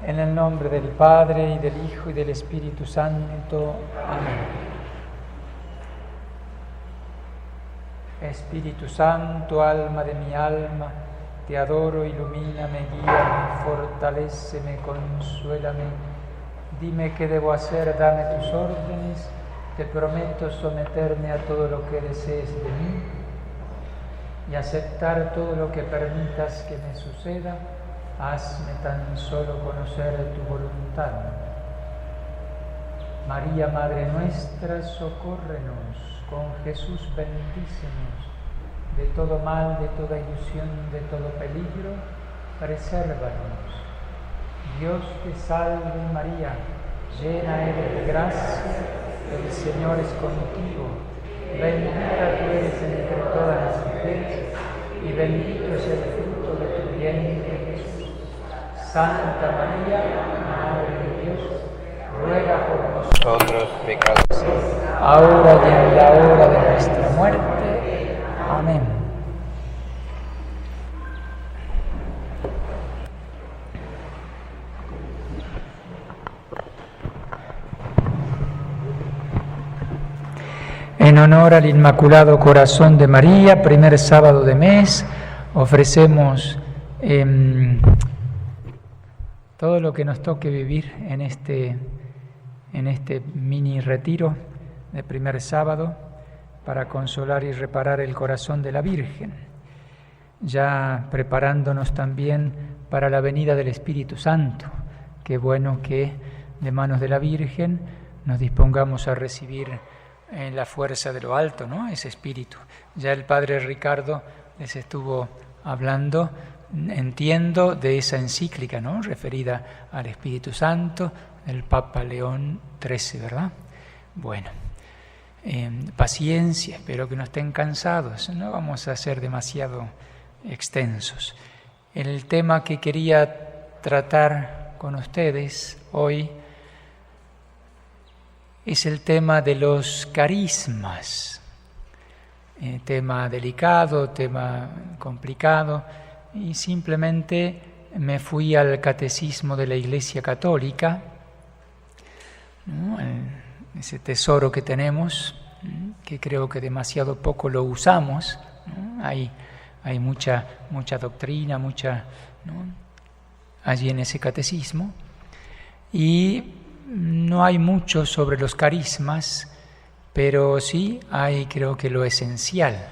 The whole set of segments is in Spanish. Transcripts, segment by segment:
En el nombre del Padre, y del Hijo, y del Espíritu Santo. Amén. Espíritu Santo, alma de mi alma, te adoro, ilumíname, guíame, fortaléceme, consuélame. Dime qué debo hacer, dame tus órdenes. Te prometo someterme a todo lo que desees de mí y aceptar todo lo que permitas que me suceda. Hazme tan solo conocer tu voluntad. María, Madre nuestra, socórrenos. Con Jesús bendícenos. De todo mal, de toda ilusión, de todo peligro, presérvanos. Dios te salve María, llena eres de gracia, el Señor es contigo. Bendita tú eres entre todas las mujeres, y bendito es el fruto de tu vientre, Jesús. Santa María, Madre de Dios, ruega por nosotros pecadores, ahora y en la hora de nuestra muerte. Amén. En honor al Inmaculado Corazón de María, primer sábado de mes, ofrecemos todo lo que nos toque vivir en este mini retiro de primer sábado para consolar y reparar el corazón de la Virgen, ya preparándonos también para la venida del Espíritu Santo. Qué bueno que de manos de la Virgen nos dispongamos a recibir en la fuerza de lo alto, ¿no? Ese Espíritu. Ya el Padre Ricardo les estuvo hablando, entiendo, de esa encíclica, ¿no?, referida al Espíritu Santo, del Papa León XIII, ¿verdad? Bueno, paciencia, espero que no estén cansados, no vamos a ser demasiado extensos. El tema que quería tratar con ustedes hoy es el tema de los carismas, tema delicado, tema complicado, y simplemente me fui al Catecismo de la Iglesia Católica, ¿no?, ese tesoro que tenemos, que creo que demasiado poco lo usamos, ¿no? Hay mucha doctrina, ¿no?, allí en ese catecismo, y no hay mucho sobre los carismas, pero sí hay, creo que, lo esencial,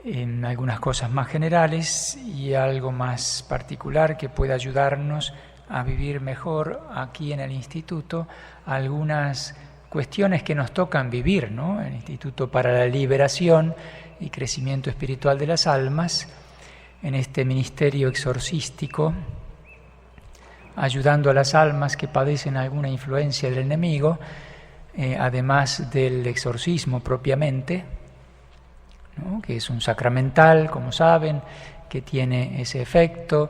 en algunas cosas más generales y algo más particular que pueda ayudarnos a vivir mejor aquí en el Instituto algunas cuestiones que nos tocan vivir, ¿no? El Instituto para la Liberación y Crecimiento Espiritual de las Almas, en este ministerio exorcístico, ayudando a las almas que padecen alguna influencia del enemigo, además del exorcismo propiamente, ¿no?, que es un sacramental, como saben, que tiene ese efecto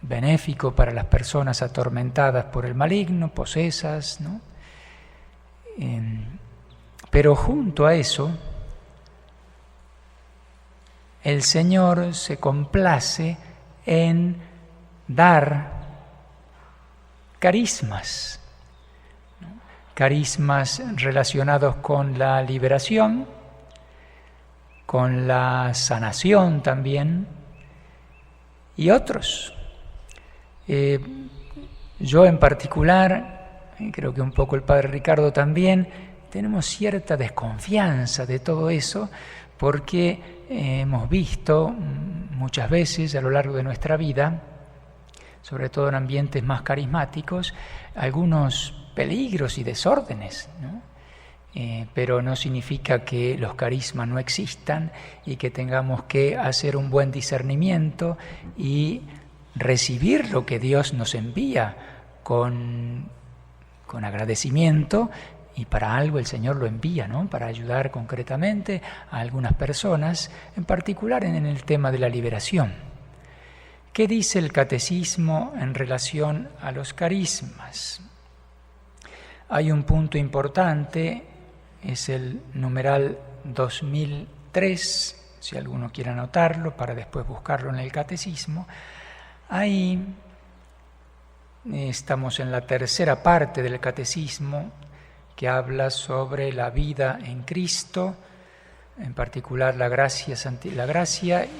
benéfico para las personas atormentadas por el maligno, posesas, ¿no? Pero junto a eso, el Señor se complace en dar carismas, ¿no?, carismas relacionados con la liberación, con la sanación también, y otros. Yo en particular, creo que un poco el Padre Ricardo también, tenemos cierta desconfianza de todo eso, porque hemos visto muchas veces a lo largo de nuestra vida, sobre todo en ambientes más carismáticos, algunos peligros y desórdenes, ¿no? Pero no significa que los carismas no existan y que tengamos que hacer un buen discernimiento y recibir lo que Dios nos envía con agradecimiento, y para algo el Señor lo envía, ¿no?, para ayudar concretamente a algunas personas, en particular en el tema de la liberación. ¿Qué dice el Catecismo en relación a los carismas? Hay un punto importante, es el numeral 2003, si alguno quiere anotarlo para después buscarlo en el Catecismo. Ahí Estamos en la tercera parte del Catecismo que habla sobre la vida en Cristo, en particular la gracia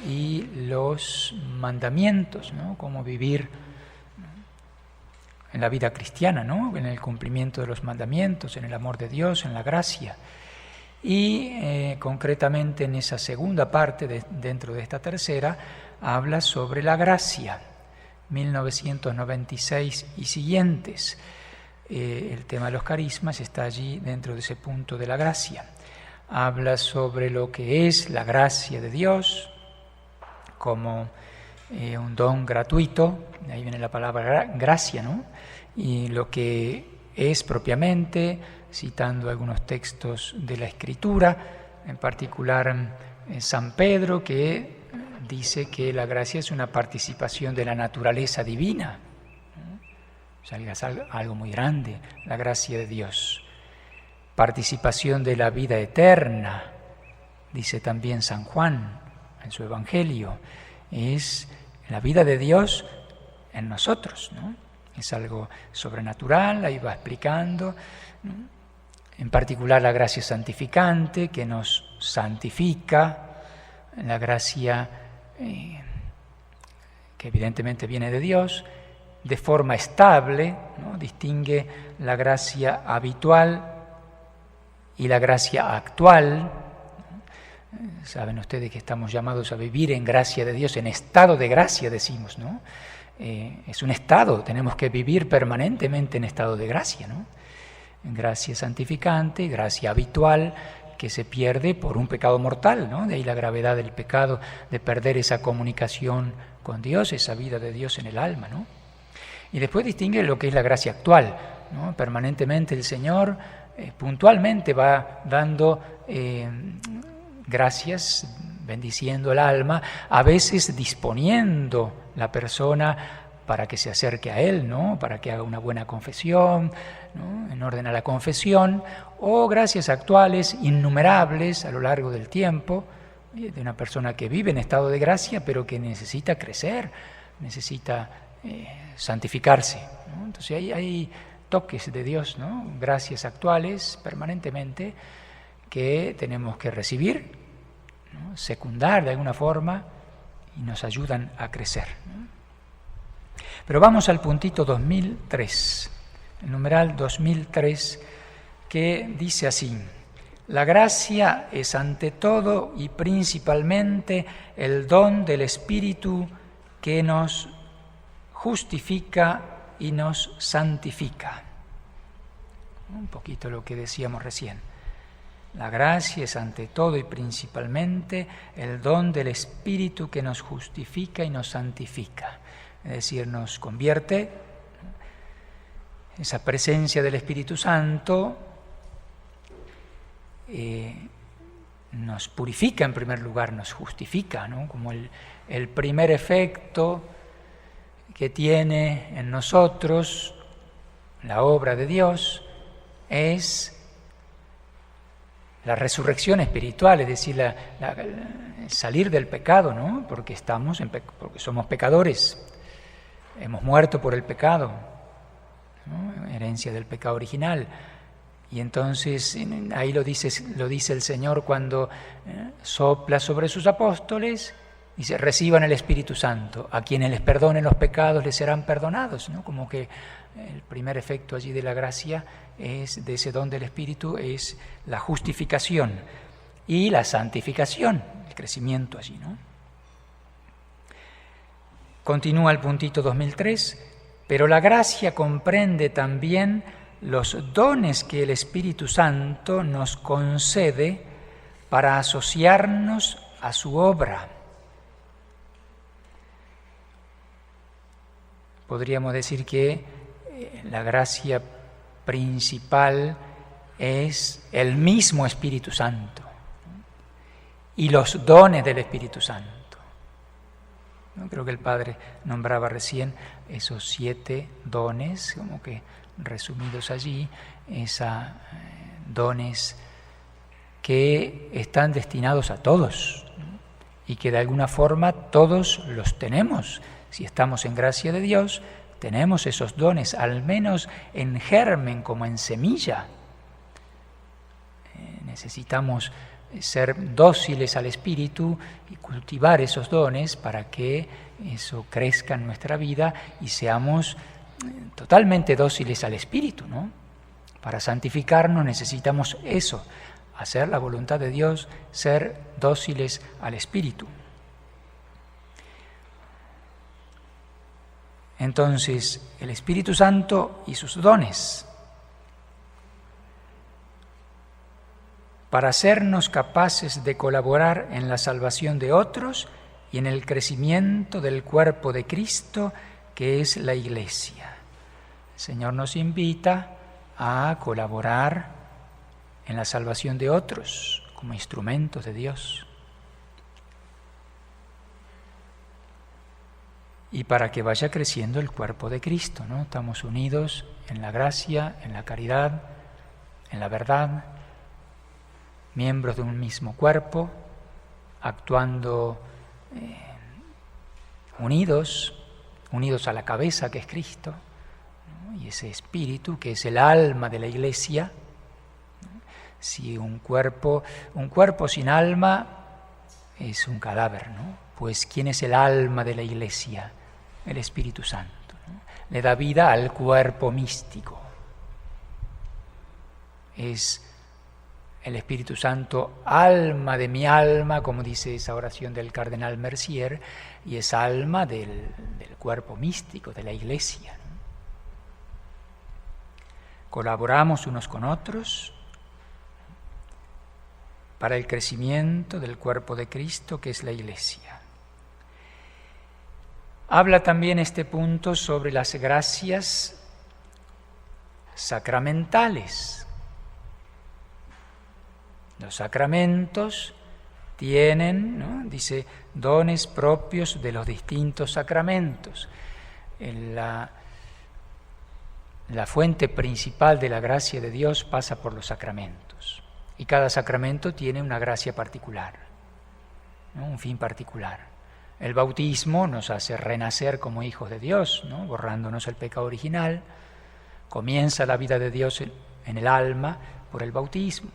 y los mandamientos, ¿no? Cómo vivir en la vida cristiana, ¿no? En el cumplimiento de los mandamientos, en el amor de Dios, en la gracia. Y concretamente en esa segunda parte, dentro de esta tercera, habla sobre la gracia, 1996 y siguientes. El tema de los carismas está allí dentro de ese punto de la gracia. Habla sobre lo que es la gracia de Dios como un don gratuito, de ahí viene la palabra gracia, ¿no? Y lo que es propiamente, citando algunos textos de la Escritura, en particular San Pedro, que dice que la gracia es una participación de la naturaleza divina. O sea, es algo muy grande, la gracia de Dios. Participación de la vida eterna, dice también San Juan en su Evangelio. Es la vida de Dios en nosotros, ¿no? Es algo sobrenatural, ahí va explicando, ¿no? En particular la gracia santificante, que nos santifica, la gracia que evidentemente viene de Dios, de forma estable, ¿no? Distingue la gracia habitual y la gracia actual. Saben ustedes que estamos llamados a vivir en gracia de Dios, en estado de gracia decimos, ¿no? Es un estado, tenemos que vivir permanentemente en estado de gracia, ¿no? En gracia santificante, gracia habitual, que se pierde por un pecado mortal, ¿no? De ahí la gravedad del pecado, de perder esa comunicación con Dios, esa vida de Dios en el alma, ¿no? Y después distingue lo que es la gracia actual, ¿no? Permanentemente el Señor puntualmente va dando gracias, bendiciendo el alma, a veces disponiendo la persona para que se acerque a Él, ¿no? Para que haga una buena confesión, ¿no? En orden a la confesión, o gracias actuales innumerables a lo largo del tiempo, de una persona que vive en estado de gracia, pero que necesita crecer, necesita santificarse, ¿no? Entonces hay toques de Dios, ¿no? Gracias actuales permanentemente que tenemos que recibir, ¿no? Secundar de alguna forma y nos ayudan a crecer, ¿no? Pero vamos al puntito 2003, el numeral 2003, que dice así: la gracia es ante todo y principalmente el don del Espíritu que nos justifica y nos santifica. Un poquito lo que decíamos recién. La gracia es ante todo y principalmente el don del Espíritu que nos justifica y nos santifica. Es decir, nos convierte, esa presencia del Espíritu Santo nos purifica en primer lugar, nos justifica, ¿no? Como el primer efecto que tiene en nosotros la obra de Dios es la resurrección espiritual, es decir, salir del pecado, ¿no? Porque porque somos pecadores, hemos muerto por el pecado, ¿no? Herencia del pecado original. Y entonces ahí lo dice el Señor cuando sopla sobre sus apóstoles, dice: reciban el Espíritu Santo, a quienes les perdonen los pecados les serán perdonados, ¿no? Como que el primer efecto allí de la gracia de ese don del Espíritu es la justificación y la santificación, el crecimiento allí, ¿no? Continúa el puntito 2003, pero la gracia comprende también los dones que el Espíritu Santo nos concede para asociarnos a su obra. Podríamos decir que la gracia principal es el mismo Espíritu Santo y los dones del Espíritu Santo. ¿No? Creo que el Padre nombraba recién esos 7 dones, como que resumidos allí, esos dones que están destinados a todos, ¿no? Y que de alguna forma todos los tenemos. Si estamos en gracia de Dios, tenemos esos dones, al menos en germen, como en semilla. Necesitamos ser dóciles al Espíritu y cultivar esos dones para que eso crezca en nuestra vida y seamos totalmente dóciles al Espíritu, ¿no? Para santificarnos necesitamos eso, hacer la voluntad de Dios, ser dóciles al Espíritu. Entonces, el Espíritu Santo y sus dones, para hacernos capaces de colaborar en la salvación de otros y en el crecimiento del cuerpo de Cristo, que es la Iglesia. El Señor nos invita a colaborar en la salvación de otros como instrumentos de Dios. Y para que vaya creciendo el cuerpo de Cristo, ¿no? Estamos unidos en la gracia, en la caridad, en la verdad, miembros de un mismo cuerpo, actuando unidos a la cabeza que es Cristo, ¿no? Y ese espíritu que es el alma de la Iglesia, ¿no? Si un cuerpo sin alma es un cadáver, ¿no? Pues ¿quién es el alma de la Iglesia? El Espíritu Santo, ¿no? Le da vida al cuerpo místico. Es el Espíritu Santo, alma de mi alma, como dice esa oración del cardenal Mercier, y es alma del cuerpo místico, de la Iglesia, ¿no? Colaboramos unos con otros para el crecimiento del cuerpo de Cristo, que es la Iglesia. Habla también este punto sobre las gracias sacramentales. Los sacramentos tienen, ¿no?, dice, dones propios de los distintos sacramentos. La fuente principal de la gracia de Dios pasa por los sacramentos. Y cada sacramento tiene una gracia particular, ¿no?, un fin particular. El bautismo nos hace renacer como hijos de Dios, ¿no?, borrándonos el pecado original. Comienza la vida de Dios en el alma por el bautismo.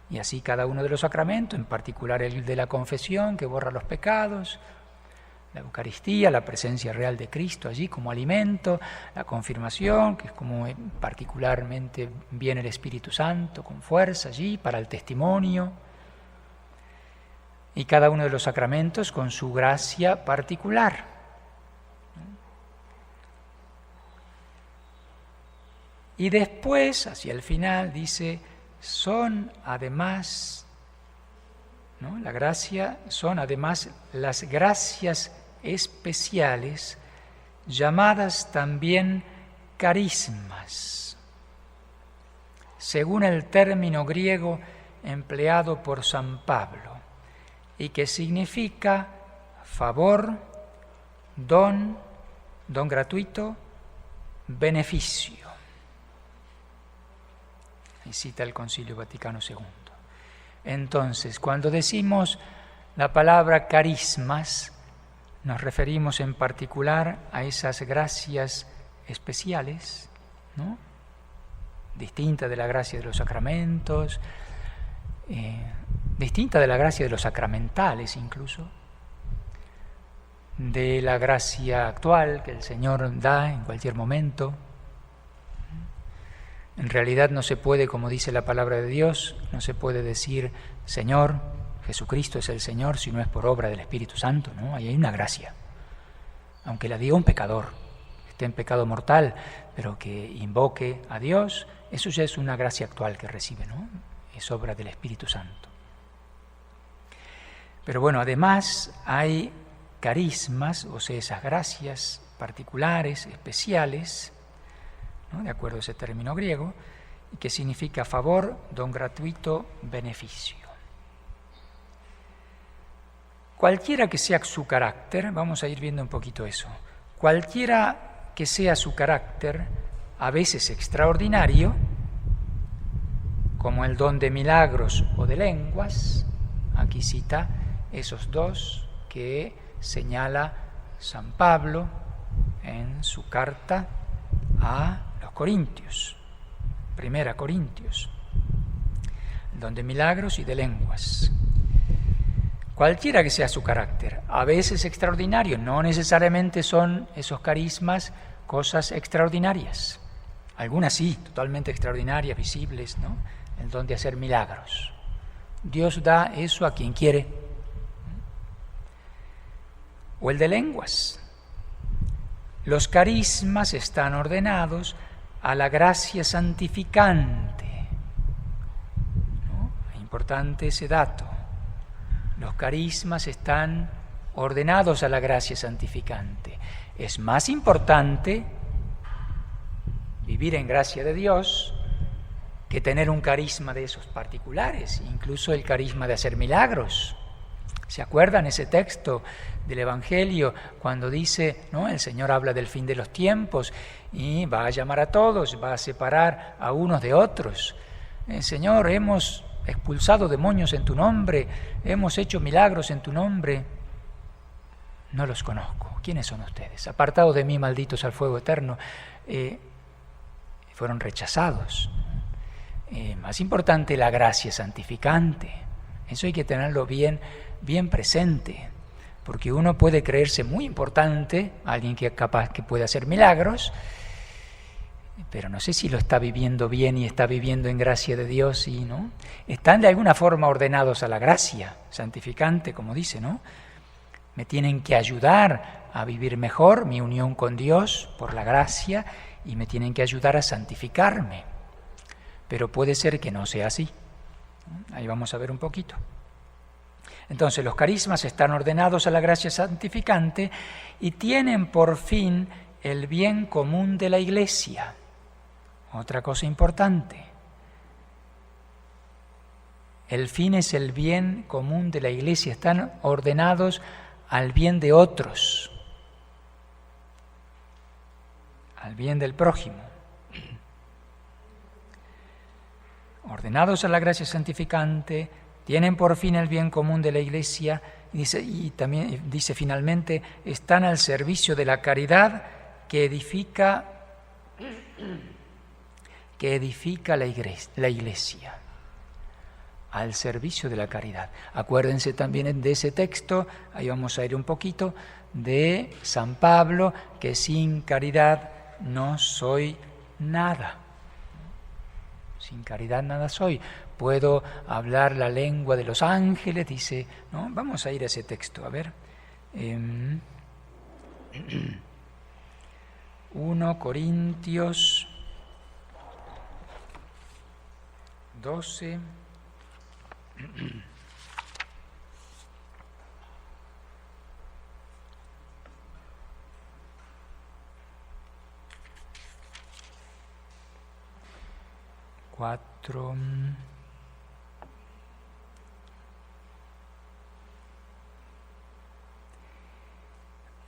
Y así cada uno de los sacramentos, en particular el de la confesión, que borra los pecados, la Eucaristía, la presencia real de Cristo allí como alimento, la confirmación, que es como particularmente viene el Espíritu Santo con fuerza allí para el testimonio. Y cada uno de los sacramentos con su gracia particular. Y después, hacia el final, dice, son además, ¿no?, la gracia, son además las gracias especiales, llamadas también carismas, según el término griego empleado por San Pablo, y que significa favor, don gratuito, beneficio. Y cita el Concilio Vaticano II. Entonces, cuando decimos la palabra carismas, nos referimos en particular a esas gracias especiales, ¿no?, distinta de la gracia de los sacramentos, distinta de la gracia de los sacramentales incluso, de la gracia actual que el Señor da en cualquier momento. En realidad no se puede, como dice la palabra de Dios, no se puede decir Señor, Jesucristo es el Señor, si no es por obra del Espíritu Santo, ¿no? Ahí hay una gracia, aunque la diga un pecador, que esté en pecado mortal, pero que invoque a Dios, eso ya es una gracia actual que recibe, ¿no? Es obra del Espíritu Santo. Pero bueno, además hay carismas, o sea, esas gracias particulares, especiales, ¿no?, de acuerdo a ese término griego, que significa favor, don gratuito, beneficio. Cualquiera que sea su carácter, vamos a ir viendo un poquito eso, cualquiera que sea su carácter, a veces extraordinario, como el don de milagros o de lenguas, aquí cita esos dos que señala San Pablo en su carta a los Corintios, 1 Corintios, don de milagros y de lenguas. Cualquiera que sea su carácter, a veces extraordinario, no necesariamente son esos carismas cosas extraordinarias. Algunas sí, totalmente extraordinarias, visibles, ¿no? El don de hacer milagros. Dios da eso a quien quiere. O el de lenguas. Los carismas están ordenados a la gracia santificante, ¿no? Es importante ese dato. Los carismas están ordenados a la gracia santificante. Es más importante vivir en gracia de Dios que tener un carisma de esos particulares, incluso el carisma de hacer milagros. ¿Se acuerdan ese texto del Evangelio cuando dice, ¿no? El Señor habla del fin de los tiempos y va a llamar a todos, va a separar a unos de otros? Señor, hemos expulsado demonios en tu nombre, hemos hecho milagros en tu nombre. No los conozco. ¿Quiénes son ustedes? Apartados de mí, malditos al fuego eterno. Fueron rechazados. Más importante, la gracia santificante. Eso hay que tenerlo bien presente, porque uno puede creerse muy importante, alguien que es capaz que puede hacer milagros, pero no sé si lo está viviendo bien y está viviendo en gracia de Dios, y ¿no? Están de alguna forma ordenados a la gracia santificante, como dice, ¿no? Me tienen que ayudar a vivir mejor mi unión con Dios por la gracia y me tienen que ayudar a santificarme. Pero puede ser que no sea así. Ahí vamos a ver un poquito. Entonces, los carismas están ordenados a la gracia santificante y tienen por fin el bien común de la Iglesia. Otra cosa importante. El fin es el bien común de la Iglesia. Están ordenados al bien de otros, al bien del prójimo. Ordenados a la gracia santificante, tienen por fin el bien común de la Iglesia, y también dice finalmente, están al servicio de la caridad que edifica la Iglesia. Al servicio de la caridad. Acuérdense también de ese texto, ahí vamos a ir un poquito, de San Pablo, que sin caridad no soy nada. Sin caridad nada soy. Puedo hablar la lengua de los ángeles, dice, ¿no? Vamos a ir a ese texto, a ver. 1 Corintios 12. Cuatro.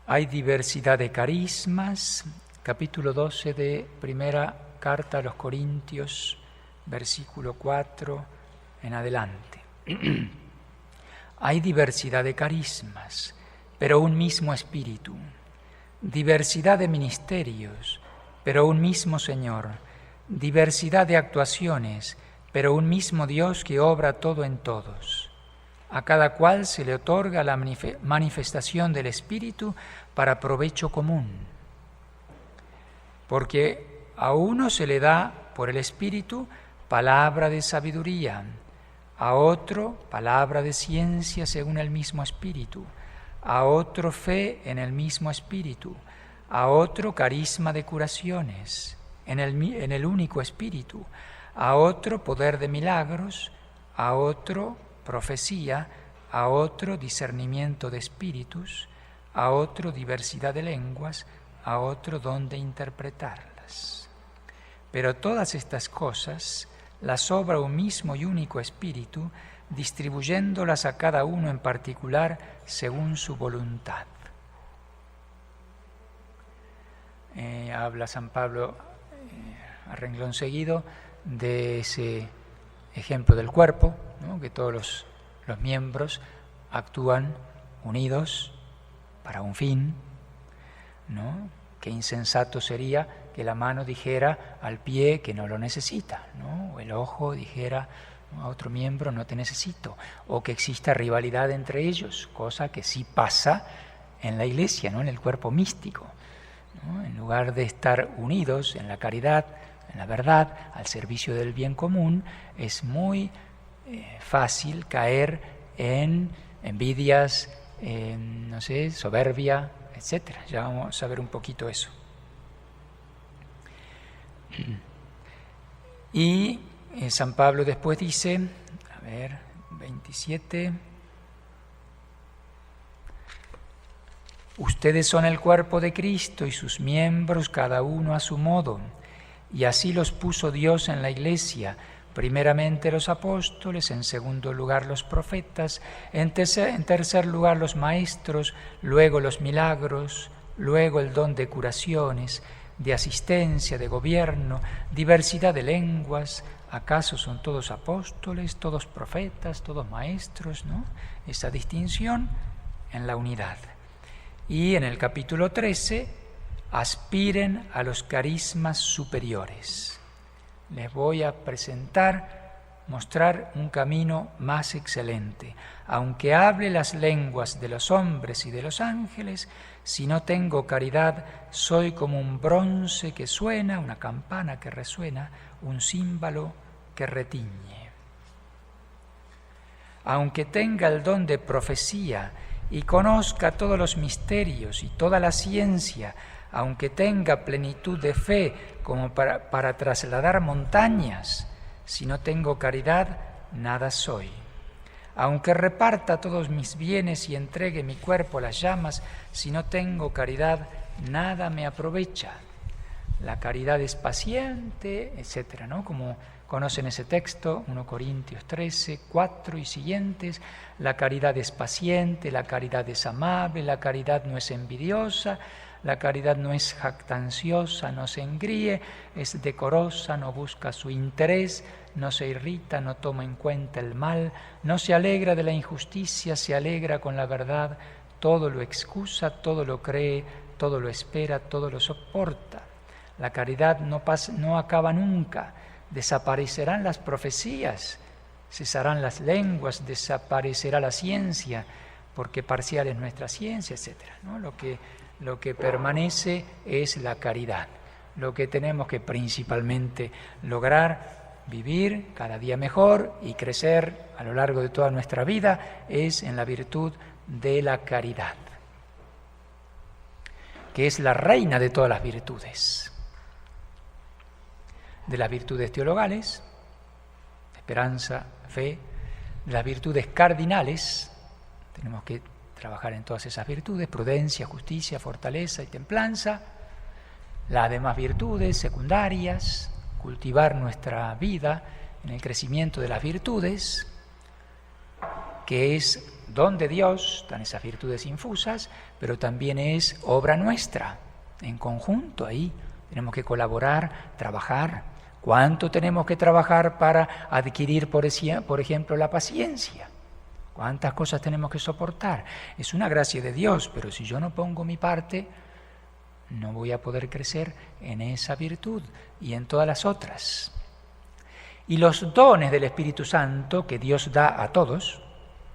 Hay diversidad de carismas. Capítulo 12 de primera carta a los Corintios, versículo 4 en adelante. Hay diversidad de carismas, pero un mismo Espíritu. Diversidad de ministerios, pero un mismo Señor. Diversidad de actuaciones, pero un mismo Dios que obra todo en todos. A cada cual se le otorga la manifestación del Espíritu para provecho común. Porque a uno se le da por el Espíritu palabra de sabiduría, a otro palabra de ciencia según el mismo Espíritu, a otro fe en el mismo Espíritu, a otro carisma de curaciones en el único Espíritu, a otro poder de milagros, a otro profecía, a otro discernimiento de espíritus, a otro diversidad de lenguas, a otro don de interpretarlas. Pero todas estas cosas las obra un mismo y único Espíritu, distribuyéndolas a cada uno en particular según su voluntad. Habla San Pablo a renglón seguido de ese ejemplo del cuerpo, ¿no? Que todos los miembros actúan unidos para un fin, ¿no? Qué insensato sería que la mano dijera al pie que no lo necesita, ¿no? O el ojo dijera a otro miembro no te necesito, o que exista rivalidad entre ellos, cosa que sí pasa en la Iglesia, ¿no? En el cuerpo místico, ¿no? En lugar de estar unidos en la caridad, en la verdad, al servicio del bien común, es muy fácil caer en envidias, no sé, soberbia, etc. Ya vamos a ver un poquito eso. Y San Pablo después dice, 27, ustedes son el cuerpo de Cristo y sus miembros cada uno a su modo, y así los puso Dios en la Iglesia, primeramente los apóstoles, en segundo lugar los profetas, en tercer lugar los maestros, luego los milagros, luego el don de curaciones, de asistencia, de gobierno, diversidad de lenguas. ¿Acaso son todos apóstoles, todos profetas, todos maestros? ¿No? Esa distinción en la unidad. Y en el capítulo 13, aspiren a los carismas superiores. Les voy a mostrar un camino más excelente. Aunque hable las lenguas de los hombres y de los ángeles, si no tengo caridad, soy como un bronce que suena, una campana que resuena, un címbalo que retiñe. Aunque tenga el don de profecía y conozca todos los misterios y toda la ciencia, aunque tenga plenitud de fe como para trasladar montañas, si no tengo caridad, nada soy. Aunque reparta todos mis bienes y entregue mi cuerpo a las llamas, si no tengo caridad, nada me aprovecha. La caridad es paciente, etc., ¿no? Como conocen ese texto, 1 Corintios 13, 4 y siguientes, la caridad es paciente, la caridad es amable, la caridad no es envidiosa, la caridad no es jactanciosa, no se engríe, es decorosa, no busca su interés, no se irrita, no toma en cuenta el mal, no se alegra de la injusticia, se alegra con la verdad, todo lo excusa, todo lo cree, todo lo espera, todo lo soporta. La caridad no acaba nunca, desaparecerán las profecías, cesarán las lenguas, desaparecerá la ciencia, porque parcial es nuestra ciencia, etc., ¿no? Lo que permanece es la caridad. Lo que tenemos que principalmente lograr, vivir cada día mejor y crecer a lo largo de toda nuestra vida es en la virtud de la caridad, que es la reina de todas las virtudes. De las virtudes teologales, esperanza, fe, de las virtudes cardinales, tenemos que trabajar en todas esas virtudes, prudencia, justicia, fortaleza y templanza, las demás virtudes secundarias, cultivar nuestra vida en el crecimiento de las virtudes, que es don de Dios, están esas virtudes infusas, pero también es obra nuestra, en conjunto ahí, tenemos que colaborar, trabajar. ¿Cuánto tenemos que trabajar para adquirir, por ejemplo, la paciencia? ¿Cuántas cosas tenemos que soportar? Es una gracia de Dios, pero si yo no pongo mi parte, no voy a poder crecer en esa virtud y en todas las otras. Y los dones del Espíritu Santo que Dios da a todos,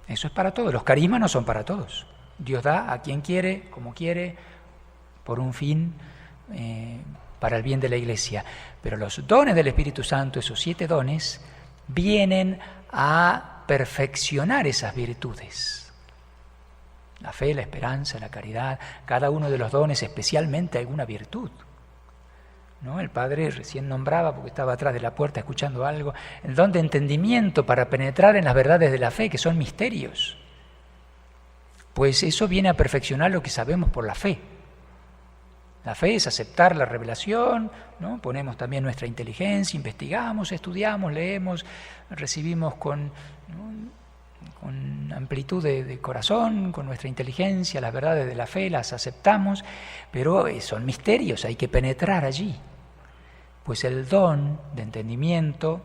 eso es para todos. Los carismas no son para todos. Dios da a quien quiere, como quiere, por un fin, para el bien de la Iglesia. Pero los dones del Espíritu Santo, esos 7 dones, vienen a perfeccionar esas virtudes. La fe, la esperanza, la caridad, cada uno de los dones, especialmente alguna virtud, ¿no? El Padre recién nombraba, porque estaba atrás de la puerta escuchando algo, el don de entendimiento para penetrar en las verdades de la fe, que son misterios. Pues eso viene a perfeccionar lo que sabemos por la fe. La fe es aceptar la revelación, ¿no? Ponemos también nuestra inteligencia, investigamos, estudiamos, leemos, recibimos con amplitud de corazón, con nuestra inteligencia, las verdades de la fe, las aceptamos, pero son misterios, hay que penetrar allí. Pues el don de entendimiento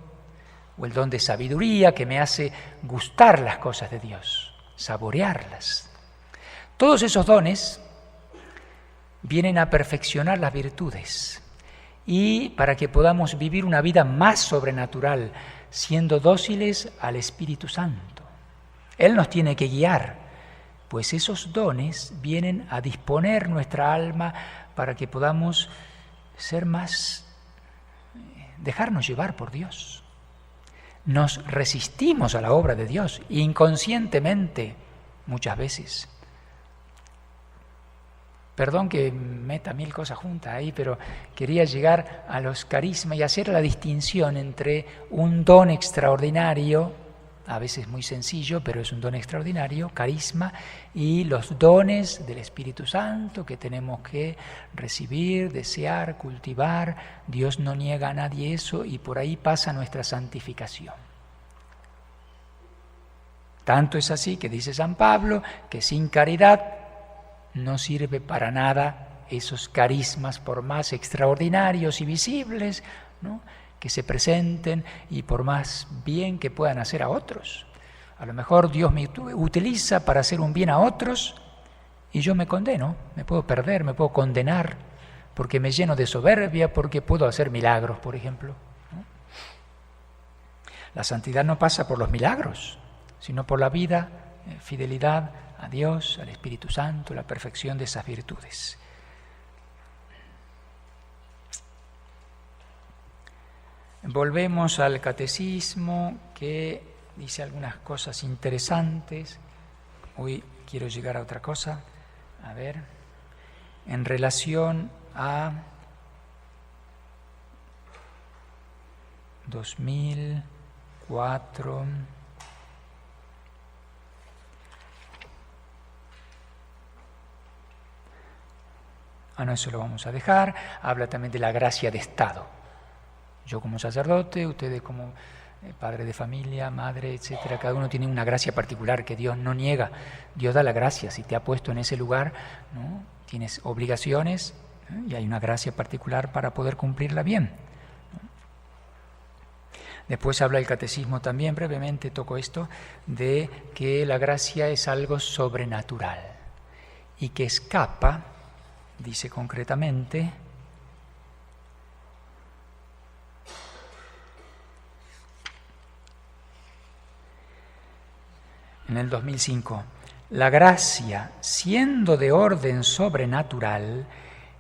o el don de sabiduría que me hace gustar las cosas de Dios, saborearlas. Todos esos dones vienen a perfeccionar las virtudes y para que podamos vivir una vida más sobrenatural, siendo dóciles al Espíritu Santo. Él nos tiene que guiar, pues esos dones vienen a disponer nuestra alma para que podamos ser más, dejarnos llevar por Dios. Nos resistimos a la obra de Dios, inconscientemente, muchas veces. Perdón que meta mil cosas juntas ahí, pero quería llegar a los carismas y hacer la distinción entre un don extraordinario, a veces muy sencillo, pero es un don extraordinario, carisma, y los dones del Espíritu Santo que tenemos que recibir, desear, cultivar. Dios no niega a nadie eso y por ahí pasa nuestra santificación. Tanto es así que dice San Pablo que sin caridad no sirve para nada esos carismas, por más extraordinarios y visibles, ¿no?, que se presenten y por más bien que puedan hacer a otros. A lo mejor Dios me utiliza para hacer un bien a otros y yo me condeno, me puedo perder, me puedo condenar, porque me lleno de soberbia, porque puedo hacer milagros, por ejemplo, ¿no? La santidad no pasa por los milagros, sino por la vida, fidelidad a Dios, al Espíritu Santo, la perfección de esas virtudes. Volvemos al catecismo que dice algunas cosas interesantes. Hoy quiero llegar a otra cosa. A ver, en relación a 2004... no, eso lo vamos a dejar. Habla también de la gracia de Estado. Yo como sacerdote, ustedes como padre de familia, madre, etcétera, cada uno tiene una gracia particular que Dios no niega. Dios da la gracia. Si te ha puesto en ese lugar, ¿no?, tienes obligaciones, ¿no?, y hay una gracia particular para poder cumplirla bien, ¿no? Después habla el catecismo también, brevemente toco esto, de que la gracia es algo sobrenatural y que escapa, dice concretamente, en el 2005, la gracia, siendo de orden sobrenatural,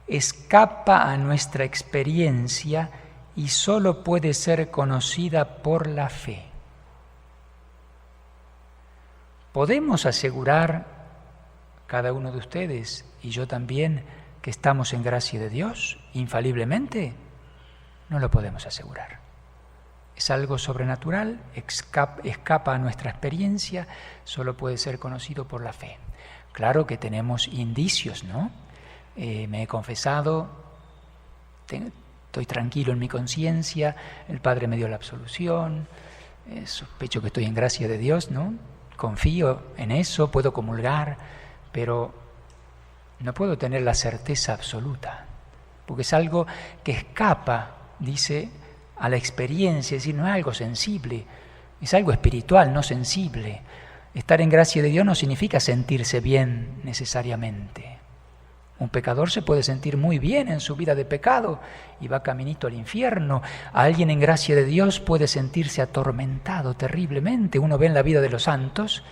escapa a nuestra experiencia y solo puede ser conocida por la fe. ¿Podemos asegurar, cada uno de ustedes y yo también, que estamos en gracia de Dios infaliblemente? No lo podemos asegurar. Es algo sobrenatural, escapa a nuestra experiencia, solo puede ser conocido por la fe. Claro que tenemos indicios, ¿no? Me he confesado, estoy tranquilo en mi conciencia, el Padre me dio la absolución, sospecho que estoy en gracia de Dios, ¿no? Confío en eso, puedo comulgar, pero no puedo tener la certeza absoluta, porque es algo que escapa, dice, a la experiencia, es decir, no es algo sensible, es algo espiritual, no sensible. Estar en gracia de Dios no significa sentirse bien necesariamente. Un pecador se puede sentir muy bien en su vida de pecado y va caminito al infierno. Alguien en gracia de Dios puede sentirse atormentado terriblemente. Uno ve en la vida de los santos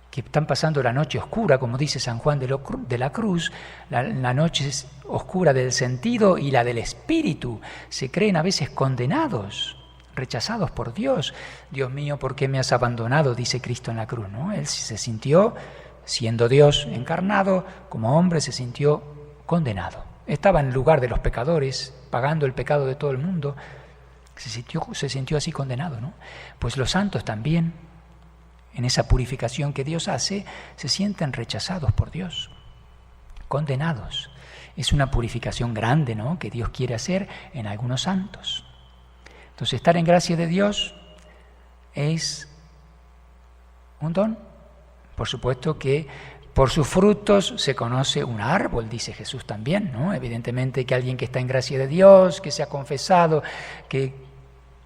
que están pasando la noche oscura, como dice San Juan de la Cruz, la noche oscura del sentido y la del espíritu. Se creen a veces condenados, rechazados por Dios. Dios mío, ¿por qué me has abandonado?, dice Cristo en la cruz, ¿no? Él se sintió, siendo Dios encarnado, como hombre se sintió condenado. Estaba en el lugar de los pecadores, pagando el pecado de todo el mundo. Se sintió así condenado, ¿no? Pues los santos también, en esa purificación que Dios hace, se sienten rechazados por Dios, condenados. Es una purificación grande, ¿no?, que Dios quiere hacer en algunos santos. Entonces, estar en gracia de Dios es un don. Por supuesto que por sus frutos se conoce un árbol, dice Jesús también, ¿no? Evidentemente que alguien que está en gracia de Dios, que se ha confesado, que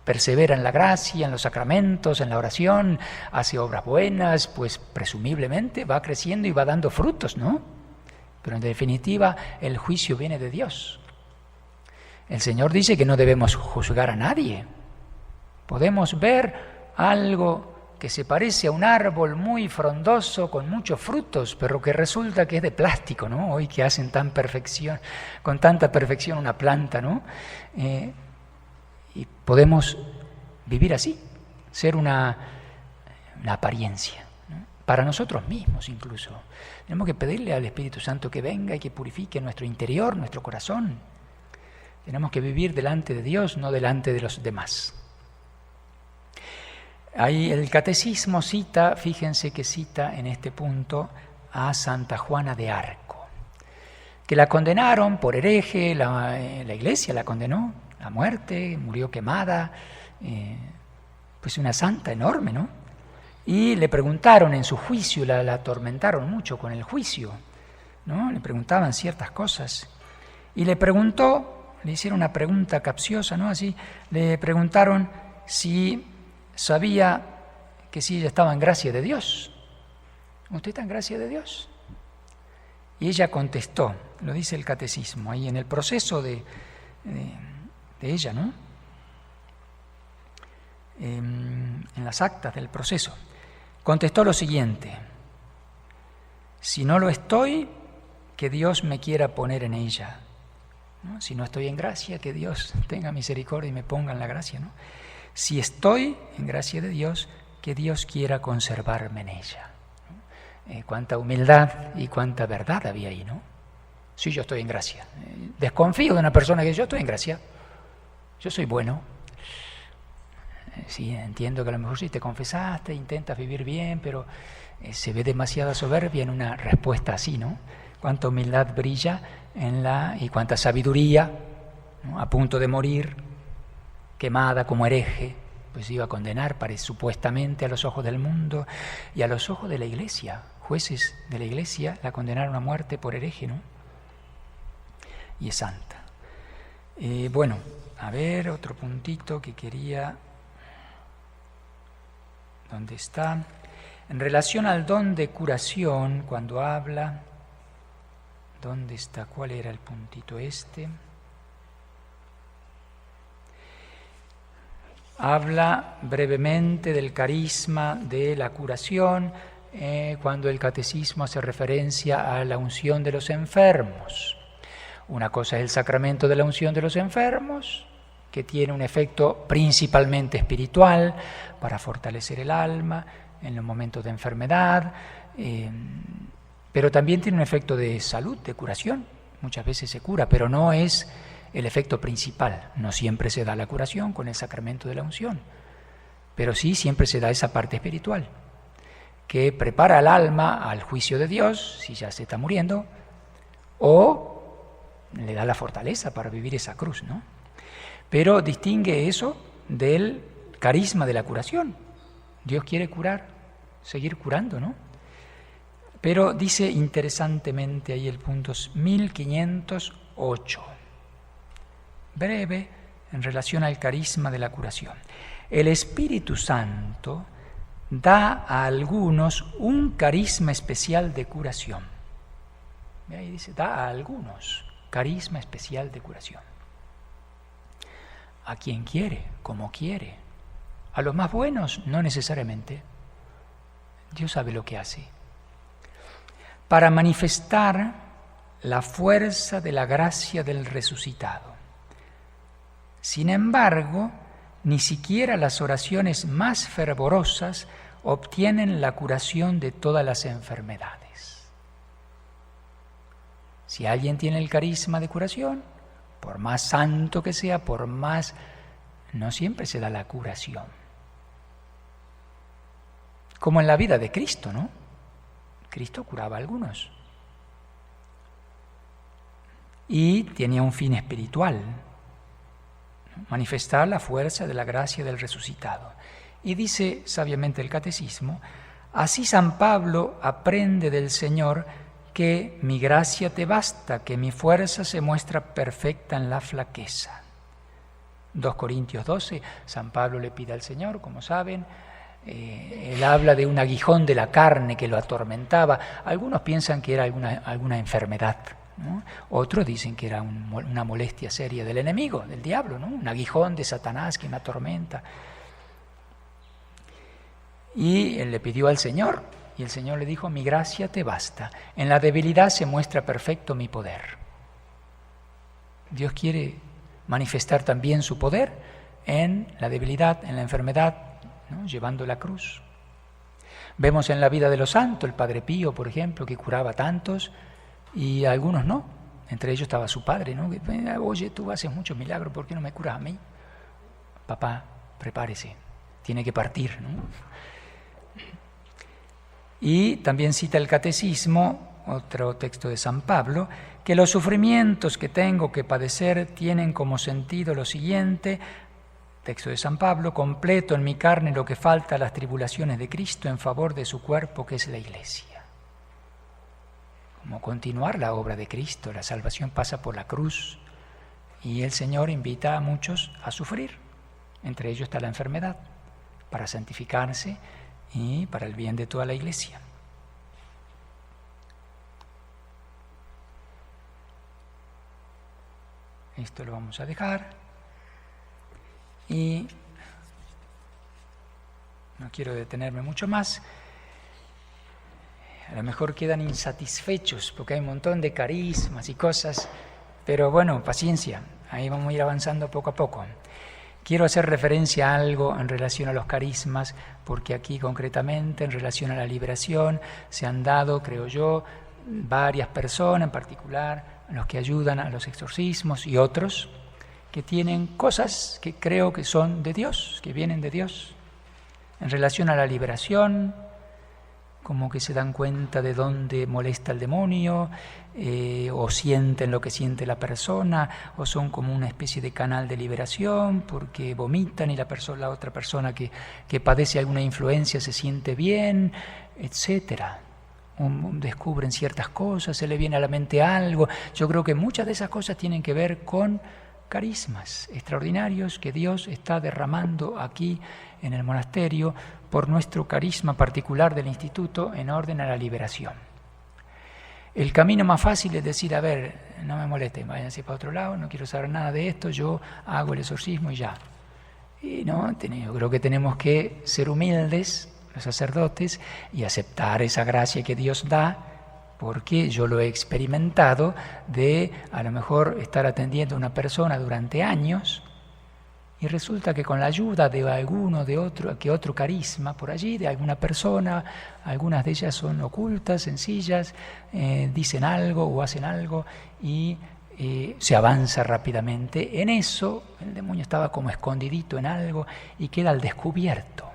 persevera en la gracia, en los sacramentos, en la oración, hace obras buenas, pues presumiblemente va creciendo y va dando frutos, ¿no? pero en definitiva el juicio viene de Dios. El Señor dice que no debemos juzgar a nadie. Podemos ver algo que se parece a un árbol muy frondoso, con muchos frutos, pero que resulta que es de plástico, ¿no? Hoy que hacen con tanta perfección una planta, ¿no? Y podemos vivir así, ser una apariencia, ¿no? Para nosotros mismos incluso. Tenemos que pedirle al Espíritu Santo que venga y que purifique nuestro interior, nuestro corazón. Tenemos que vivir delante de Dios, no delante de los demás. Ahí el catecismo cita, fíjense que cita en este punto a Santa Juana de Arco, que la condenaron por hereje, la Iglesia la condenó a muerte, murió quemada, pues una santa enorme, ¿no? Y le preguntaron en su juicio, la atormentaron mucho con el juicio, ¿no? Le preguntaban ciertas cosas y le hicieron una pregunta capciosa, ¿no? Así, le preguntaron si sabía que si ella estaba en gracia de Dios. ¿Usted está en gracia de Dios? Y ella contestó, lo dice el catecismo, ahí en el proceso de ella, ¿no? En las actas del proceso. Contestó lo siguiente: si no lo estoy, que Dios me quiera poner en ella, ¿no? Si no estoy en gracia, que Dios tenga misericordia y me ponga en la gracia, ¿no? Si estoy en gracia de Dios, que Dios quiera conservarme en ella. Cuánta humildad y cuánta verdad había ahí, ¿no? Sí, yo estoy en gracia. Desconfío de una persona que dice, yo estoy en gracia, yo soy bueno. Sí, entiendo que a lo mejor sí te confesaste, intentas vivir bien, pero se ve demasiada soberbia en una respuesta así, ¿no? Cuánta humildad brilla y cuánta sabiduría, ¿no? A punto de morir, quemada como hereje, pues iba a condenar supuestamente a los ojos del mundo y a los ojos de la Iglesia. Jueces de la Iglesia la condenaron a muerte por hereje, ¿no? Y es santa. Bueno, a ver, otro puntito que quería... ¿Dónde está? En relación al don de curación, cuando habla... ¿Dónde está? ¿Cuál era el puntito este? Habla brevemente del carisma de la curación cuando el catecismo hace referencia a la unción de los enfermos. Una cosa es el sacramento de la unción de los enfermos, que tiene un efecto principalmente espiritual para fortalecer el alma en los momentos de enfermedad, pero también tiene un efecto de salud, de curación. Muchas veces se cura, pero no es el efecto principal. No siempre se da la curación con el sacramento de la unción, pero sí siempre se da esa parte espiritual que prepara al alma al juicio de Dios, si ya se está muriendo, o le da la fortaleza para vivir esa cruz, ¿no? Pero distingue eso del carisma de la curación. Dios quiere curar, seguir curando, ¿no? Pero dice interesantemente ahí el punto 1508. Breve en relación al carisma de la curación. El Espíritu Santo da a algunos un carisma especial de curación. Ahí dice, da a algunos carisma especial de curación. A quien quiere, como quiere. A los más buenos, no necesariamente. Dios sabe lo que hace. Para manifestar la fuerza de la gracia del resucitado. Sin embargo, ni siquiera las oraciones más fervorosas obtienen la curación de todas las enfermedades. Si alguien tiene el carisma de curación, por más santo que sea, no siempre se da la curación. Como en la vida de Cristo, ¿no? Cristo curaba a algunos. Y tenía un fin espiritual, manifestar la fuerza de la gracia del resucitado. Y dice sabiamente el catecismo, así San Pablo aprende del Señor que mi gracia te basta, que mi fuerza se muestra perfecta en la flaqueza. 2 Corintios 12, San Pablo le pide al Señor, como saben, Él habla de un aguijón de la carne que lo atormentaba. Algunos piensan que era alguna enfermedad, ¿no? Otros dicen que era una molestia seria del enemigo, del diablo, ¿no? Un aguijón de Satanás que me atormenta. Y él le pidió al Señor, y el Señor le dijo: mi gracia te basta, en la debilidad se muestra perfecto mi poder. Dios quiere manifestar también su poder en la debilidad, en la enfermedad, ¿no? Llevando la cruz. Vemos en la vida de los santos, el Padre Pío, por ejemplo, que curaba a tantos y a algunos no. Entre ellos estaba su padre, ¿no? Que, oye, tú haces muchos milagros, ¿por qué no me curas a mí? Papá, prepárese, tiene que partir, ¿no? Y también cita el Catecismo, otro texto de San Pablo, que los sufrimientos que tengo que padecer tienen como sentido lo siguiente, texto de San Pablo: completo en mi carne lo que falta a las tribulaciones de Cristo en favor de su cuerpo que es la Iglesia. Como continuar la obra de Cristo, la salvación pasa por la cruz y el Señor invita a muchos a sufrir, entre ellos está la enfermedad, para santificarse y para el bien de toda la Iglesia. Esto lo vamos a dejar y no quiero detenerme mucho más. A lo mejor quedan insatisfechos porque hay un montón de carismas y cosas, pero bueno, paciencia, ahí vamos a ir avanzando poco a poco. Quiero hacer referencia a algo en relación a los carismas, porque aquí concretamente en relación a la liberación se han dado, creo yo, varias personas, en particular los que ayudan a los exorcismos y otros, que tienen cosas que creo que son de Dios, que vienen de Dios. En relación a la liberación, como que se dan cuenta de dónde molesta el demonio, o sienten lo que siente la persona, o son como una especie de canal de liberación porque vomitan y la otra persona que padece alguna influencia se siente bien, etcétera. Descubren ciertas cosas, se le viene a la mente algo. Yo creo que muchas de esas cosas tienen que ver con carismas extraordinarios que Dios está derramando aquí en el monasterio por nuestro carisma particular del instituto en orden a la liberación. El camino más fácil es decir: a ver, no me molesten, váyanse para otro lado, no quiero saber nada de esto, yo hago el exorcismo y ya. Y no, yo creo que tenemos que ser humildes, los sacerdotes, y aceptar esa gracia que Dios da, porque yo lo he experimentado de a lo mejor estar atendiendo a una persona durante años y resulta que con la ayuda de alguno, de otro carisma por allí, de alguna persona, algunas de ellas son ocultas, sencillas, dicen algo o hacen algo y se avanza rápidamente. En eso el demonio estaba como escondidito en algo y queda al descubierto.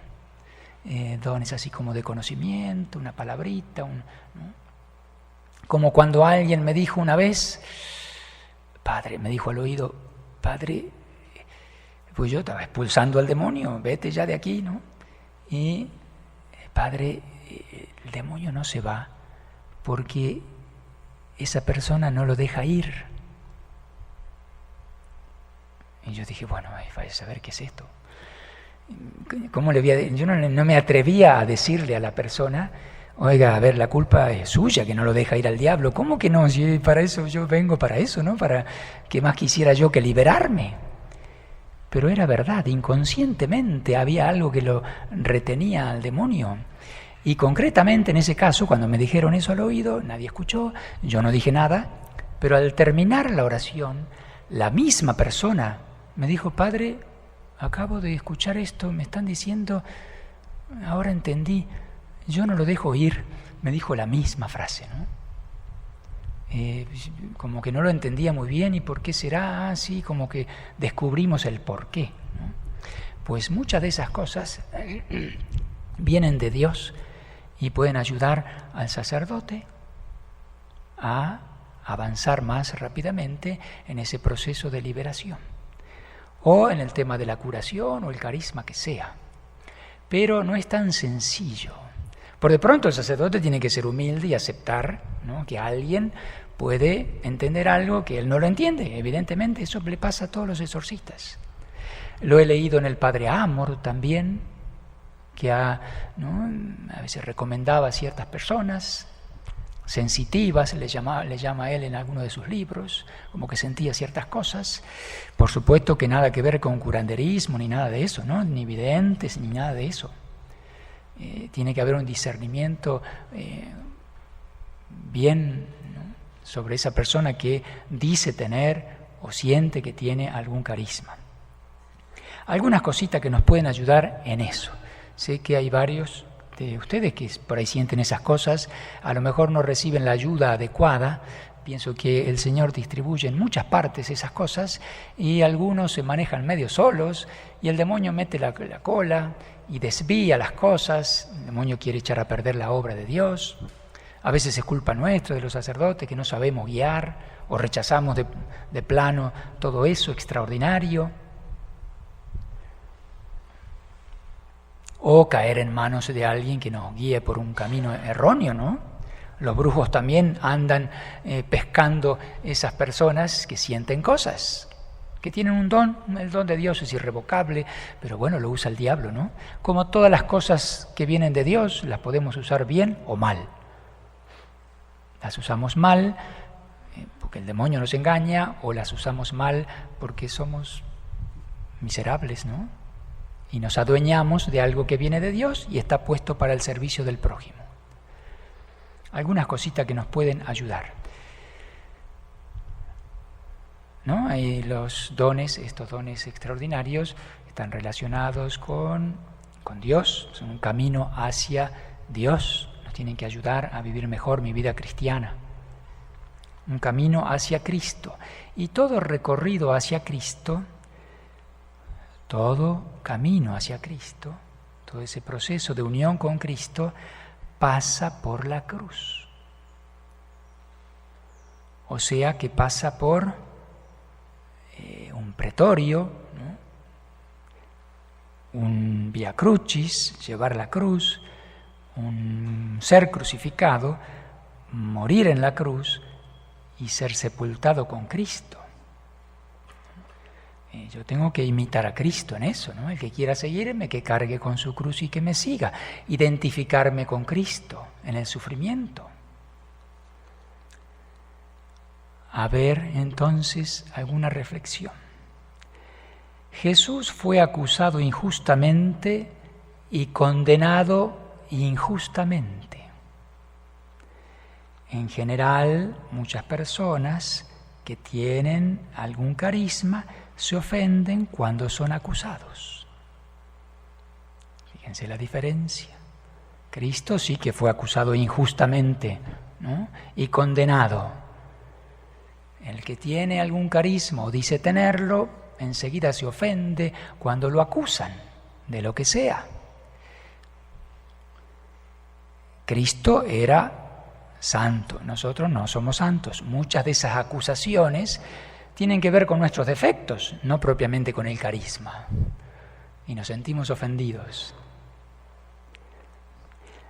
Dones así como de conocimiento, una palabrita, ¿no? Como cuando alguien me dijo una vez, padre, me dijo al oído, padre, pues yo estaba expulsando al demonio, vete ya de aquí, ¿no? Y, padre, el demonio no se va porque esa persona no lo deja ir. Y yo dije, bueno, vaya a saber qué es esto. ¿Cómo le voy a...? Yo no me atrevía a decirle a la persona, oiga, a ver, la culpa es suya, que no lo deja ir al diablo. ¿Cómo que no? Si para eso yo vengo para eso, ¿no? Para qué más quisiera yo que liberarme. Pero era verdad, inconscientemente había algo que lo retenía al demonio. Y concretamente en ese caso, cuando me dijeron eso al oído, nadie escuchó, yo no dije nada, pero al terminar la oración, la misma persona me dijo, padre, acabo de escuchar esto, me están diciendo, ahora entendí, yo no lo dejo ir, me dijo la misma frase, ¿no? Como que no lo entendía muy bien y por qué será así, como que descubrimos el porqué, ¿no? Pues muchas de esas cosas vienen de Dios y pueden ayudar al sacerdote a avanzar más rápidamente en ese proceso de liberación o en el tema de la curación o el carisma que sea. Pero no es tan sencillo. Por de pronto el sacerdote tiene que ser humilde y aceptar, ¿no?, que alguien puede entender algo que él no lo entiende. Evidentemente eso le pasa a todos los exorcistas. Lo he leído en el Padre Amor también, que a veces recomendaba a ciertas personas sensitivas, le llama a él en alguno de sus libros, como que sentía ciertas cosas. Por supuesto que nada que ver con curanderismo ni nada de eso, ¿no? Ni videntes ni nada de eso. Tiene que haber un discernimiento bien, ¿no?, sobre esa persona que dice tener o siente que tiene algún carisma. Algunas cositas que nos pueden ayudar en eso. Sé que hay varios de ustedes que por ahí sienten esas cosas, a lo mejor no reciben la ayuda adecuada. Pienso que el Señor distribuye en muchas partes esas cosas y algunos se manejan medio solos y el demonio mete la cola y desvía las cosas. El demonio quiere echar a perder la obra de Dios. A veces es culpa nuestra, de los sacerdotes, que no sabemos guiar o rechazamos de plano todo eso extraordinario. O caer en manos de alguien que nos guíe por un camino erróneo, ¿no? Los brujos también andan pescando esas personas que sienten cosas, que tienen un don. El don de Dios es irrevocable, pero bueno, lo usa el diablo, ¿no? Como todas las cosas que vienen de Dios, las podemos usar bien o mal. Las usamos mal porque el demonio nos engaña, o las usamos mal porque somos miserables, ¿no? Y nos adueñamos de algo que viene de Dios y está puesto para el servicio del prójimo. Algunas cositas que nos pueden ayudar, ¿no? Hay los dones, estos dones extraordinarios están relacionados con Dios, son un camino hacia Dios, nos tienen que ayudar a vivir mejor mi vida cristiana. Un camino hacia Cristo. Y todo recorrido hacia Cristo, todo camino hacia Cristo, todo ese proceso de unión con Cristo pasa por la cruz. O sea que pasa por un pretorio, ¿no?, un vía crucis, llevar la cruz, un ser crucificado, morir en la cruz y ser sepultado con Cristo. Yo tengo que imitar a Cristo en eso, ¿no? El que quiera seguirme, que cargue con su cruz y que me siga. Identificarme con Cristo en el sufrimiento. A ver, entonces, alguna reflexión. Jesús fue acusado injustamente y condenado injustamente. En general, muchas personas que tienen algún carisma se ofenden cuando son acusados. Fíjense la diferencia. Cristo sí que fue acusado injustamente, ¿no?, y condenado. El que tiene algún carisma o dice tenerlo, enseguida se ofende cuando lo acusan de lo que sea. Cristo era santo, nosotros no somos santos. Muchas de esas acusaciones tienen que ver con nuestros defectos, no propiamente con el carisma. Y nos sentimos ofendidos.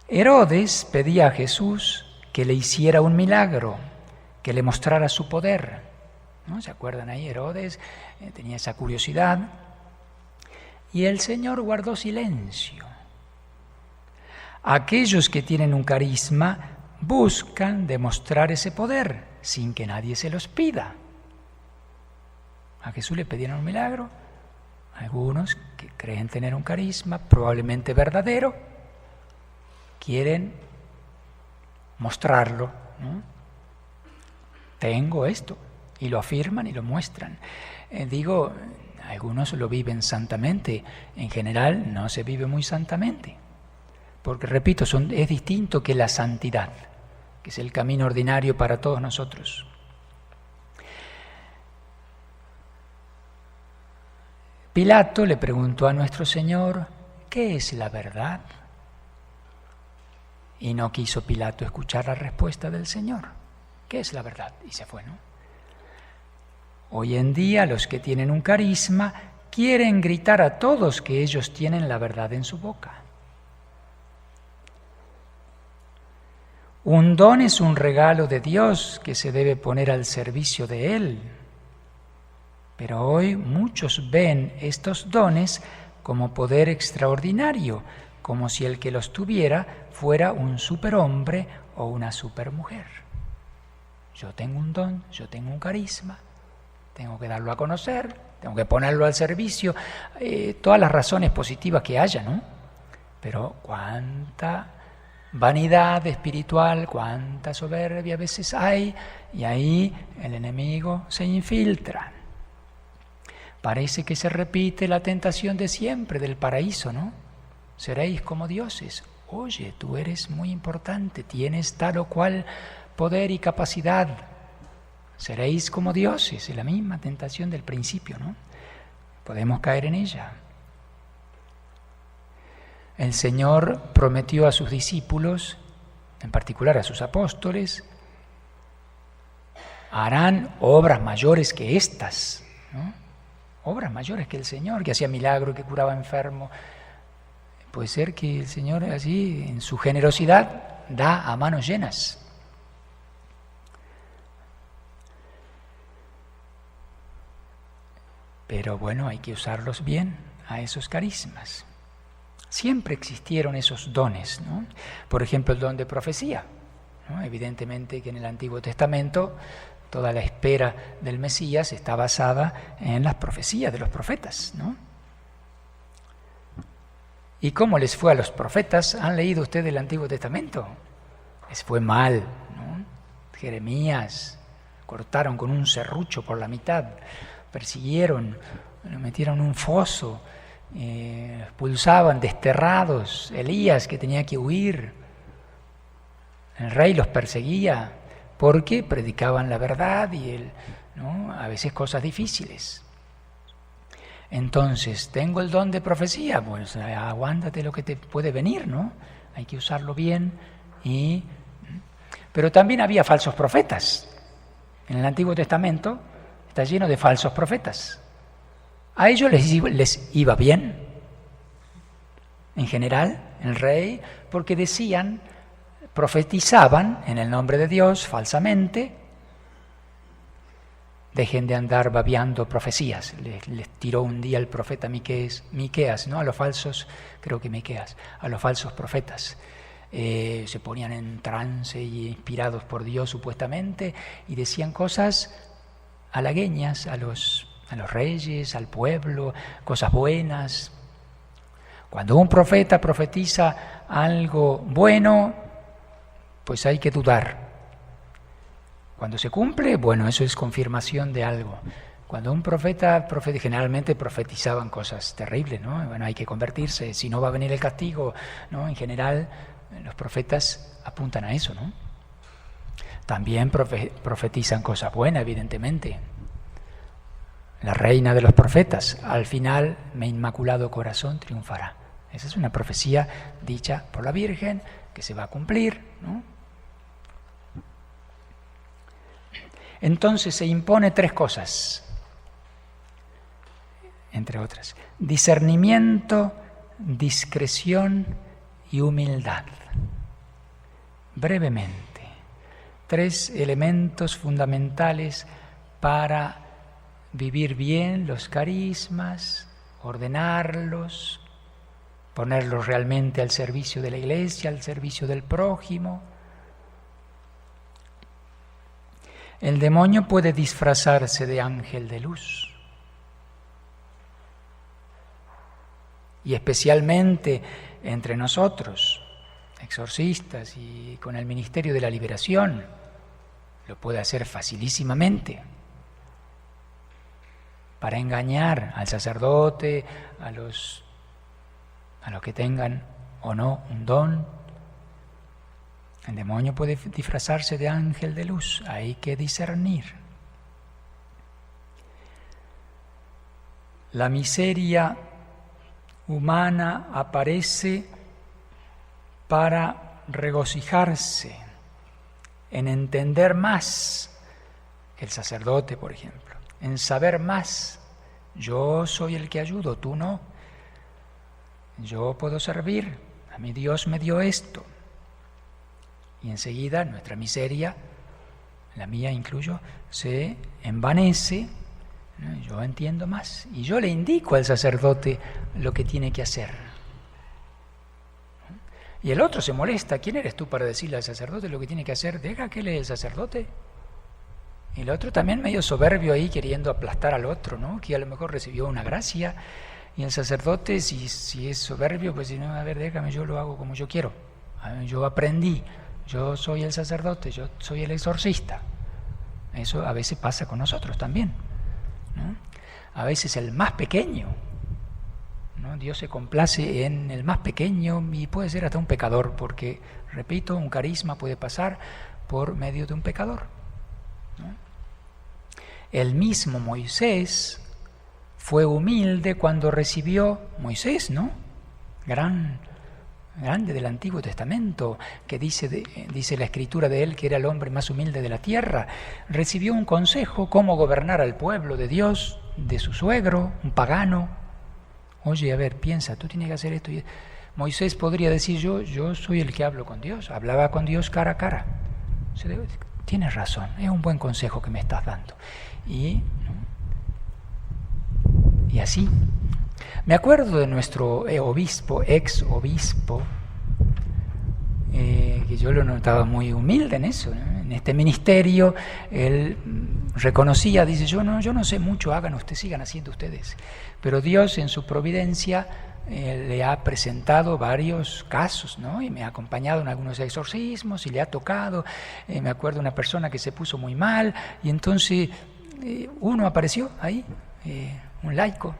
Herodes pedía a Jesús que le hiciera un milagro, que le mostrara su poder, ¿no? ¿Se acuerdan ahí? Herodes tenía esa curiosidad. Y el Señor guardó silencio. Aquellos que tienen un carisma buscan demostrar ese poder sin que nadie se los pida. A Jesús le pedían un milagro. Algunos que creen tener un carisma, probablemente verdadero, quieren mostrarlo, ¿no? Tengo esto, y lo afirman y lo muestran. Algunos lo viven santamente, en general no se vive muy santamente, porque repito, es distinto que la santidad, que es el camino ordinario para todos nosotros. Pilato le preguntó a nuestro Señor, ¿qué es la verdad? Y no quiso Pilato escuchar la respuesta del Señor. ¿Qué es la verdad? Y se fue, ¿no? Hoy en día los que tienen un carisma quieren gritar a todos que ellos tienen la verdad en su boca. Un don es un regalo de Dios que se debe poner al servicio de Él. Pero hoy muchos ven estos dones como poder extraordinario, como si el que los tuviera fuera un superhombre o una supermujer. Yo tengo un don, yo tengo un carisma, tengo que darlo a conocer, tengo que ponerlo al servicio, todas las razones positivas que haya, ¿no? Pero cuánta vanidad espiritual, cuánta soberbia a veces hay, y ahí el enemigo se infiltra. Parece que se repite la tentación de siempre del paraíso, ¿no? Seréis como dioses. Oye, tú eres muy importante, tienes tal o cual poder y capacidad. Seréis como dioses, es la misma tentación del principio, ¿no? Podemos caer en ella. El Señor prometió a sus discípulos, en particular a sus apóstoles, harán obras mayores que estas, ¿no? Obras mayores que el Señor, que hacía milagros, que curaba enfermos. Puede ser que el Señor así, en su generosidad, da a manos llenas. Pero bueno, hay que usarlos bien a esos carismas. Siempre existieron esos dones, ¿no? Por ejemplo, el don de profecía, ¿no? Evidentemente que en el Antiguo Testamento toda la espera del Mesías está basada en las profecías de los profetas, ¿no? ¿Y cómo les fue a los profetas? ¿Han leído ustedes el Antiguo Testamento? Les fue mal, ¿no? Jeremías, cortaron con un serrucho por la mitad, persiguieron, lo metieron en un foso, expulsaban, desterrados. Elías, que tenía que huir, el rey los perseguía porque predicaban la verdad y ¿no? A veces cosas difíciles. Entonces, tengo el don de profecía, pues aguántate lo que te puede venir, ¿no? Hay que usarlo bien. Pero también había falsos profetas. En el Antiguo Testamento está lleno de falsos profetas. A ellos les iba bien, en general, el rey, porque decían, profetizaban en el nombre de Dios falsamente. Dejen de andar babeando profecías. Les tiró un día el profeta Miqueas, ¿no? A los falsos, creo que Miqueas, a los falsos profetas. Se ponían en trance y inspirados por Dios supuestamente y decían cosas halagueñas a los reyes, al pueblo, cosas buenas. Cuando un profeta profetiza algo bueno, pues hay que dudar. Cuando se cumple, bueno, eso es confirmación de algo. Cuando un profeta generalmente profetizaban cosas terribles, ¿no? Bueno, hay que convertirse, si no va a venir el castigo, ¿no? En general, los profetas apuntan a eso, ¿no? También profetizan cosas buenas, evidentemente. La reina de los profetas, al final, mi inmaculado corazón triunfará. Esa es una profecía dicha por la Virgen que se va a cumplir, ¿no? Entonces se impone 3 cosas, entre otras: discernimiento, discreción y humildad. Brevemente, 3 elementos fundamentales para vivir bien los carismas, ordenarlos, ponerlos realmente al servicio de la Iglesia, al servicio del prójimo. El demonio puede disfrazarse de ángel de luz. Y especialmente entre nosotros, exorcistas y con el ministerio de la liberación, lo puede hacer facilísimamente para engañar al sacerdote, a los que tengan o no un don. El demonio puede disfrazarse de ángel de luz, hay que discernir. La miseria humana aparece para regocijarse en entender más, el sacerdote, por ejemplo, en saber más. Yo soy el que ayudo, tú no. Yo puedo servir, a mí Dios me dio esto. Y enseguida nuestra miseria, la mía incluyo, se envanece. Yo entiendo más y yo le indico al sacerdote lo que tiene que hacer. Y el otro se molesta. ¿Quién eres tú para decirle al sacerdote lo que tiene que hacer? Deja que él es el sacerdote. Y el otro también medio soberbio ahí, queriendo aplastar al otro, ¿no? Que a lo mejor recibió una gracia. Y el sacerdote, si es soberbio, pues si no, a ver, déjame, yo lo hago como yo quiero. Yo aprendí, yo soy el sacerdote, yo soy el exorcista. Eso a veces pasa con nosotros también, ¿no? A veces el más pequeño, ¿no? Dios se complace en el más pequeño y puede ser hasta un pecador, porque, repito, un carisma puede pasar por medio de un pecador, ¿no? El mismo Moisés fue humilde cuando recibió Moisés, ¿no? Grande del Antiguo Testamento, que dice la Escritura de él que era el hombre más humilde de la tierra. Recibió un consejo cómo gobernar al pueblo de Dios, de su suegro, un pagano. Oye, a ver, piensa, tú tienes que hacer esto. Moisés podría decir, yo soy el que hablo con Dios, hablaba con Dios cara a cara. Tienes razón, es un buen consejo que me estás dando. Y así. Me acuerdo de nuestro obispo, ex obispo, que yo lo notaba muy humilde en eso, ¿no? En este ministerio. Él reconocía, dice, yo no sé mucho, sigan haciendo ustedes. Pero Dios en su providencia le ha presentado varios casos, ¿no? Y me ha acompañado en algunos exorcismos y le ha tocado. Me acuerdo de una persona que se puso muy mal y entonces uno apareció ahí, un laico.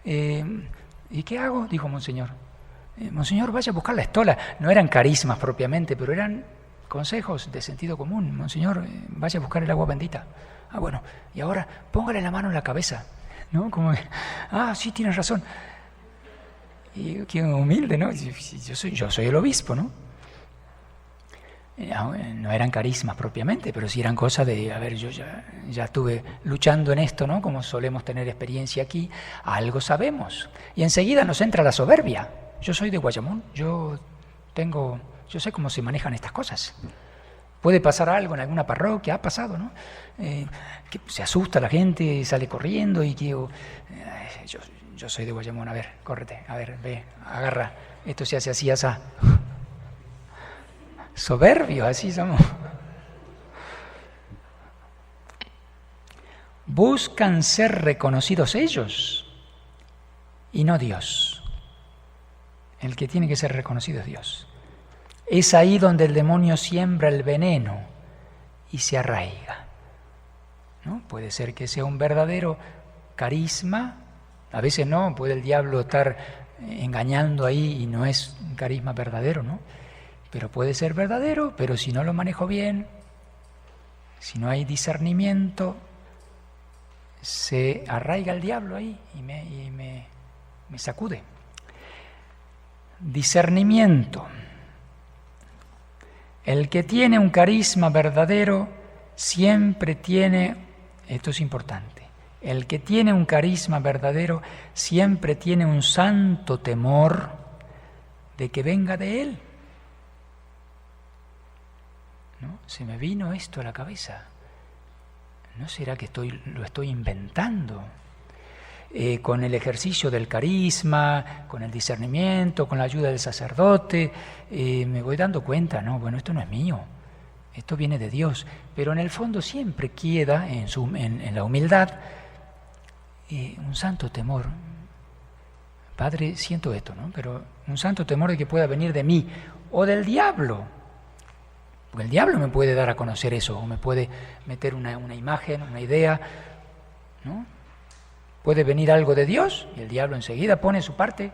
¿Y qué hago? Dijo Monseñor. Monseñor, vaya a buscar la estola. No eran carismas propiamente, pero eran consejos de sentido común. Monseñor, vaya a buscar el agua bendita. Bueno, y ahora póngale la mano en la cabeza, ¿no? Como, sí, tienes razón. Y qué humilde, ¿no? Yo soy el obispo, ¿no? No eran carismas propiamente, pero sí eran cosas de, a ver, yo ya estuve luchando en esto, ¿no? Como solemos tener experiencia aquí, algo sabemos. Y enseguida nos entra la soberbia. Yo soy de Guayamón, yo sé cómo se manejan estas cosas. Puede pasar algo en alguna parroquia, ha pasado, ¿no? Que se asusta la gente, sale corriendo y que yo soy de Guayamón, a ver, córrete, a ver, ve, agarra, esto se hace así, así. Soberbios, así somos. Buscan ser reconocidos ellos y no Dios. El que tiene que ser reconocido es Dios. Es ahí donde el demonio siembra el veneno y se arraiga, ¿no? Puede ser que sea un verdadero carisma, a veces no, puede el diablo estar engañando ahí y no es un carisma verdadero, ¿no? Pero puede ser verdadero, pero si no lo manejo bien, si no hay discernimiento, se arraiga el diablo ahí y me sacude. Discernimiento. El que tiene un carisma verdadero siempre tiene, esto es importante, el que tiene un carisma verdadero siempre tiene un santo temor de que venga de él. ¿No? Se me vino esto a la cabeza. ¿No será que lo estoy inventando? Con el ejercicio del carisma, con el discernimiento, con la ayuda del sacerdote, me voy dando cuenta, no, bueno, esto no es mío, esto viene de Dios. Pero en el fondo siempre queda en la humildad un santo temor. Padre, siento esto, ¿no? Pero un santo temor de que pueda venir de mí o del diablo. Porque el diablo me puede dar a conocer eso, o me puede meter una imagen, una idea, ¿no? Puede venir algo de Dios y el diablo enseguida pone su parte.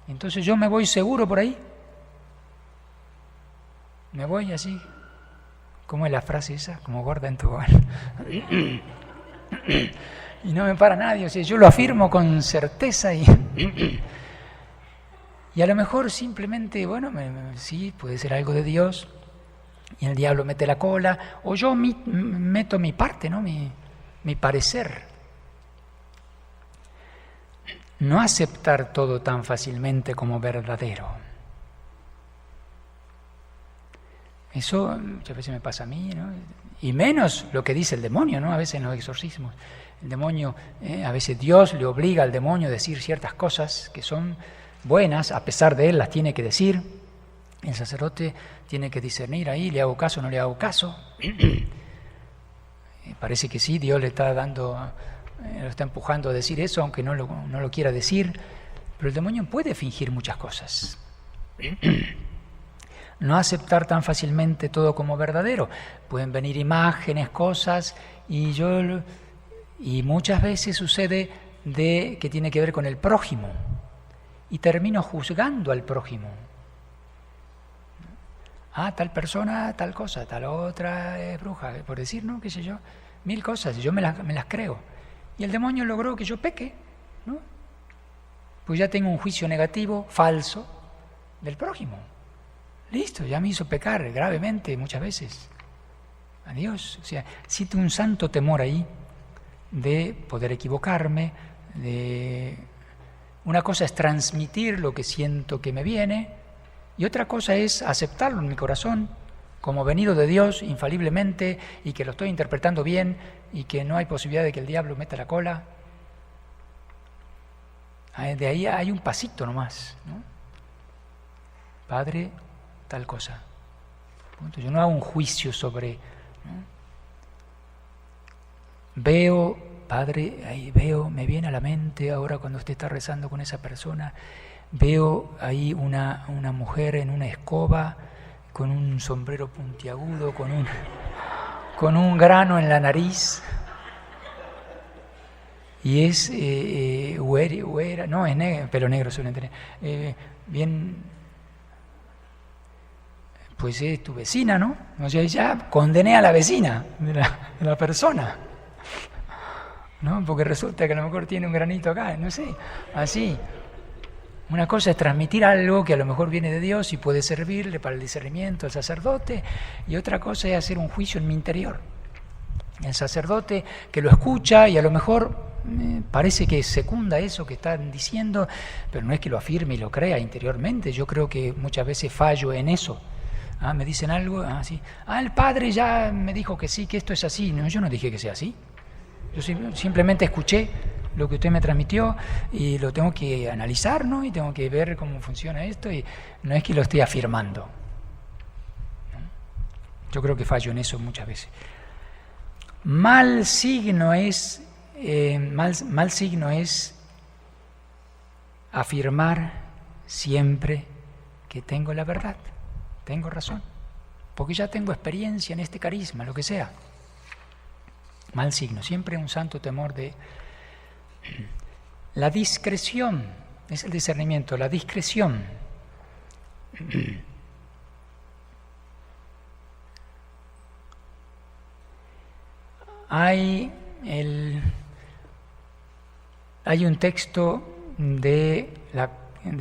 Entonces yo me voy seguro por ahí. Me voy así. ¿Cómo es la frase esa? Como gorda en tobogán. Y no me para nadie. O sea, yo lo afirmo con certeza y a lo mejor simplemente, bueno, sí, puede ser algo de Dios. Y el diablo mete la cola, o yo meto mi parte, ¿no? Mi parecer. No aceptar todo tan fácilmente como verdadero. Eso muchas veces me pasa a mí, ¿no? Y menos lo que dice el demonio, ¿no? A veces en los exorcismos. El demonio, a veces Dios le obliga al demonio a decir ciertas cosas que son buenas, a pesar de él las tiene que decir. El sacerdote tiene que discernir ahí, ¿le hago caso o no le hago caso? Parece que sí, Dios le está dando, lo está empujando a decir eso, aunque no lo quiera decir. Pero el demonio puede fingir muchas cosas. No aceptar tan fácilmente todo como verdadero. Pueden venir imágenes, cosas, y muchas veces sucede que tiene que ver con el prójimo. Y termino juzgando al prójimo. Tal persona, tal cosa, tal otra es bruja, por decir, ¿no? Qué sé yo, 1000 cosas, y yo me las creo. Y el demonio logró que yo peque, ¿no? Pues ya tengo un juicio negativo, falso, del prójimo. Listo, ya me hizo pecar gravemente muchas veces. Adiós. O sea, siento un santo temor ahí de poder equivocarme, una cosa es transmitir lo que siento que me viene, y otra cosa es aceptarlo en mi corazón como venido de Dios infaliblemente, y que lo estoy interpretando bien, y que no hay posibilidad de que el diablo meta la cola. De ahí hay un pasito nomás, ¿no? Padre, tal cosa. Punto. Yo no hago un juicio sobre, ¿no? Veo, Padre, ahí veo, me viene a la mente ahora cuando usted está rezando con esa persona, veo ahí una mujer en una escoba, con un sombrero puntiagudo, con un grano en la nariz, y es güera, no, es negro, pelo negro suelen tener, bien, pues es tu vecina, ¿no? O sea, ya condené a la vecina de la persona, ¿no? Porque resulta que a lo mejor tiene un granito acá, no sé, así. Una cosa es transmitir algo que a lo mejor viene de Dios y puede servirle para el discernimiento al sacerdote, y otra cosa es hacer un juicio en mi interior. El sacerdote que lo escucha y a lo mejor parece que secunda eso que están diciendo, pero no es que lo afirme y lo crea interiormente. Yo creo que muchas veces fallo en eso. Me dicen algo, sí. El padre ya me dijo que sí, que esto es así. No, yo no dije que sea así. Yo simplemente escuché lo que usted me transmitió y lo tengo que analizar, ¿no? Y tengo que ver cómo funciona esto, y no es que lo esté afirmando, ¿no? Yo creo que fallo en eso muchas veces. Mal signo es afirmar siempre que tengo la verdad, tengo razón, porque ya tengo experiencia en este carisma, lo que sea. Mal signo, siempre un santo temor de la discreción, es el discernimiento, la discreción. Hay un texto de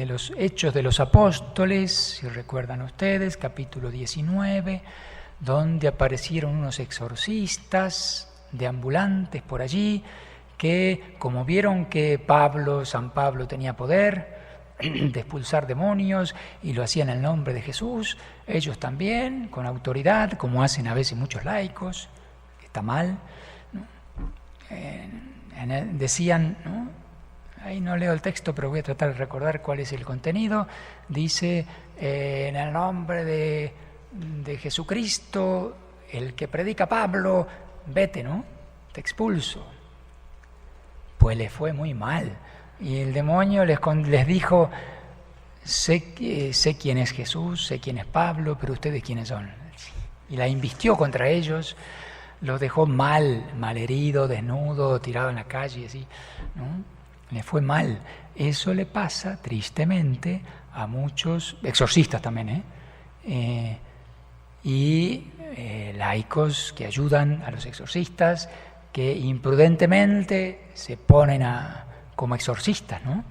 los Hechos de los Apóstoles, si recuerdan ustedes, capítulo 19, donde aparecieron unos exorcistas deambulantes por allí, que como vieron que San Pablo tenía poder de expulsar demonios y lo hacían en el nombre de Jesús, ellos también, con autoridad, como hacen a veces muchos laicos, que está mal, ¿no? Decían, ¿no? Ahí no leo el texto, pero voy a tratar de recordar cuál es el contenido. Dice, en el nombre de Jesucristo, el que predica Pablo, vete, ¿no? Te expulso. Pues les fue muy mal. Y el demonio les dijo, sé quién es Jesús, sé quién es Pablo, pero ustedes quiénes son. Y la invistió contra ellos, los dejó malherido, desnudo, tirado en la calle, así, ¿no? Le fue mal. Eso le pasa, tristemente, a muchos exorcistas también, y laicos que ayudan a los exorcistas, que imprudentemente se ponen como exorcistas, ¿no?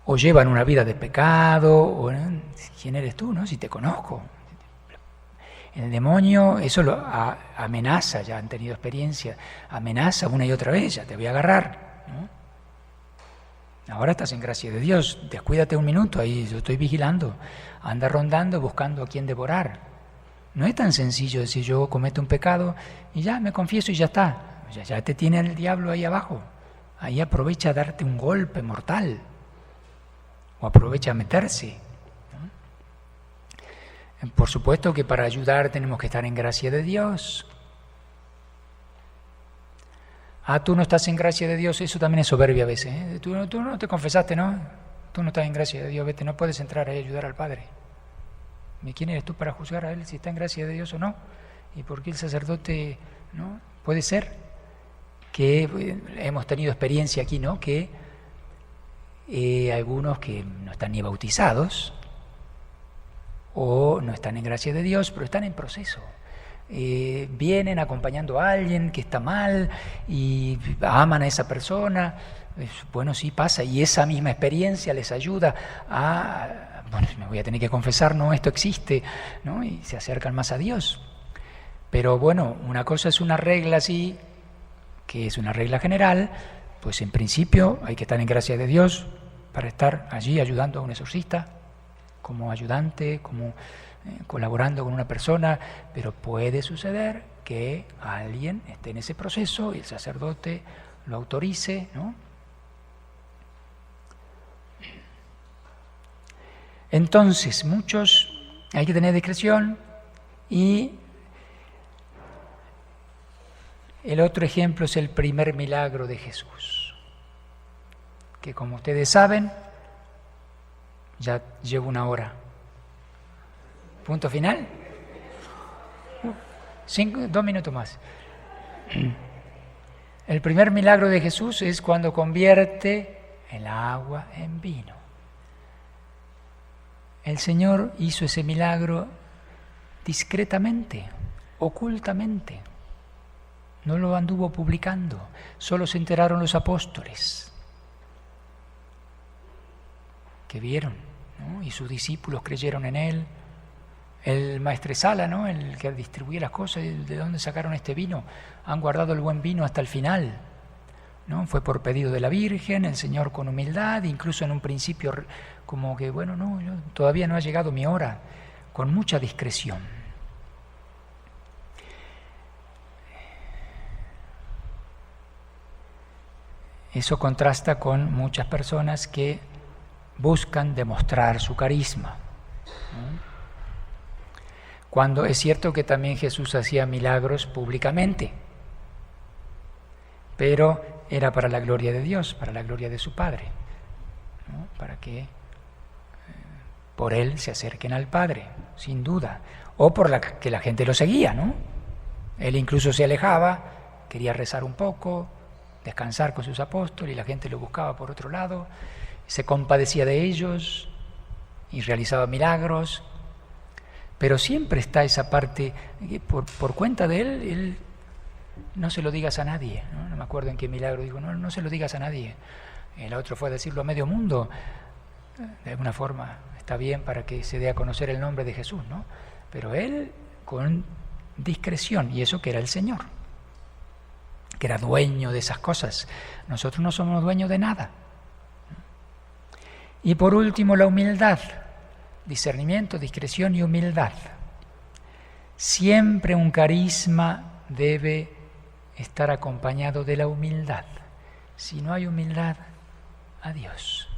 O llevan una vida de pecado, o ¿quién eres tú, no? Si te conozco. El demonio eso lo amenaza, ya han tenido experiencia, amenaza una y otra vez, ya te voy a agarrar, ¿no? Ahora estás en gracia de Dios, descuídate un minuto, ahí yo estoy vigilando, anda rondando buscando a quién devorar. No es tan sencillo decir yo cometo un pecado y ya me confieso y ya está. Ya te tiene el diablo ahí abajo. Ahí aprovecha a darte un golpe mortal. o aprovecha a meterse. ¿No? Por supuesto que para ayudar tenemos que estar en gracia de Dios. Tú no estás en gracia de Dios, eso también es soberbia a veces. ¿Eh? Tú no te confesaste, ¿no? Tú no estás en gracia de Dios, vete, no puedes entrar ahí a ayudar al Padre. ¿Y quién eres tú para juzgar a Él si está en gracia de Dios o no? ¿Y por qué el sacerdote no? Puede ser que hemos tenido experiencia aquí, ¿no? Que algunos que no están ni bautizados o no están en gracia de Dios, pero están en proceso. Vienen acompañando a alguien que está mal y aman a esa persona. Bueno, sí pasa, y esa misma experiencia les ayuda a, bueno, me voy a tener que confesar, no, esto existe, ¿no? Y se acercan más a Dios. Pero bueno, una cosa es una regla así, que es una regla general, pues en principio hay que estar en gracia de Dios para estar allí ayudando a un exorcista, como ayudante, como colaborando con una persona, pero puede suceder que alguien esté en ese proceso y el sacerdote lo autorice, ¿no? Entonces, hay que tener discreción. Y el otro ejemplo es el primer milagro de Jesús, que como ustedes saben, ya llevo 1 hora. ¿Punto final? 2 minutos más. El primer milagro de Jesús es cuando convierte el agua en vino. El Señor hizo ese milagro discretamente, ocultamente. No lo anduvo publicando, solo se enteraron los apóstoles que vieron, ¿no? Y sus discípulos creyeron en Él. El maestresala, ¿no? El que distribuía las cosas, ¿de dónde sacaron este vino? Han guardado el buen vino hasta el final, ¿no? Fue por pedido de la Virgen, el Señor con humildad, incluso en un principio como que, bueno, no, todavía no ha llegado mi hora, con mucha discreción. Eso contrasta con muchas personas que buscan demostrar su carisma, ¿no? Cuando es cierto que también Jesús hacía milagros públicamente, pero era para la gloria de Dios, para la gloria de su Padre, ¿no? Para que por Él se acerquen al Padre, sin duda, o por que la gente lo seguía, ¿no? Él incluso se alejaba, quería rezar un poco, descansar con sus apóstoles, y la gente lo buscaba por otro lado, se compadecía de ellos y realizaba milagros. Pero siempre está esa parte, que por cuenta de él, no se lo digas a nadie, ¿no? No me acuerdo en qué milagro dijo, no se lo digas a nadie. El otro fue a decirlo a medio mundo. De alguna forma está bien para que se dé a conocer el nombre de Jesús, ¿no? Pero él con discreción, y eso que era el Señor, que era dueño de esas cosas. Nosotros no somos dueños de nada. Y por último, la humildad. Discernimiento, discreción y humildad. Siempre un carisma debe estar acompañado de la humildad. Si no hay humildad, adiós.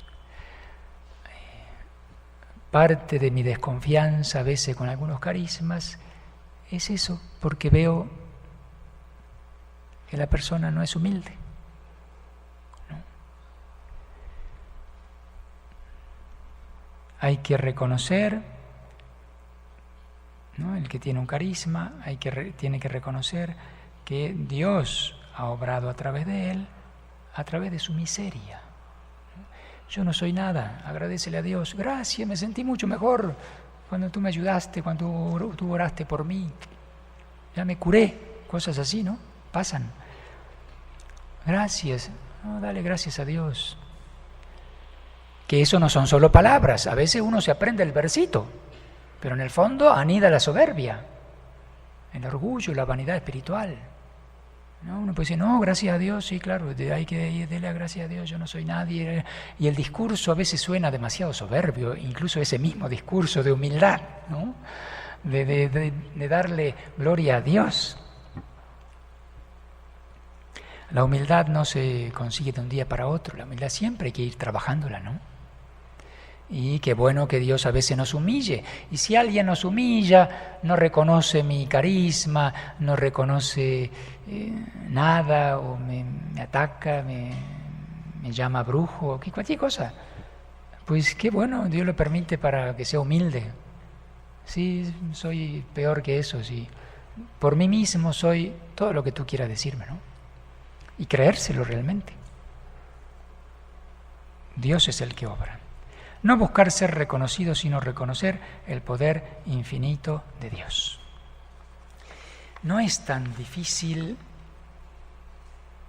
Parte de mi desconfianza a veces con algunos carismas es eso, porque veo que la persona no es humilde. Hay que reconocer, ¿no? El que tiene un carisma, tiene que reconocer que Dios ha obrado a través de él, a través de su miseria. Yo no soy nada, agradécele a Dios. Gracias, me sentí mucho mejor cuando tú me ayudaste, cuando tú oraste por mí. Ya me curé, cosas así, ¿no? Pasan. Gracias, no, dale gracias a Dios. Que eso no son solo palabras, a veces uno se aprende el versito, pero en el fondo anida la soberbia, el orgullo, la vanidad espiritual. ¿No? Uno puede decir, no, gracias a Dios, sí, claro, hay que darle gracias a Dios, yo no soy nadie. Y el discurso a veces suena demasiado soberbio, incluso ese mismo discurso de humildad, ¿no? de darle gloria a Dios. La humildad no se consigue de un día para otro, la humildad siempre hay que ir trabajándola, ¿no? Y qué bueno que Dios a veces nos humille. Y si alguien nos humilla, no reconoce mi carisma, no reconoce nada, o me ataca, me llama brujo, o cualquier cosa, pues qué bueno, Dios lo permite para que sea humilde. Sí, soy peor que eso, sí. Por mí mismo soy todo lo que tú quieras decirme, ¿no? Y creérselo realmente. Dios es el que obra. No buscar ser reconocido, sino reconocer el poder infinito de Dios. No es tan difícil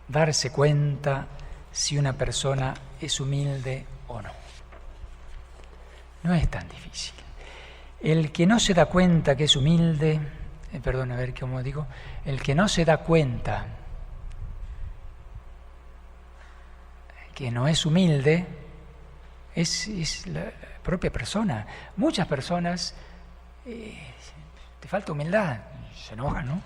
darse cuenta si una persona es humilde o no. No es tan difícil. El que no se da cuenta que es humilde, perdón, a ver cómo digo, el que no se da cuenta que no es humilde, es la propia persona. Muchas personas te falta humildad, se enojan, ¿no?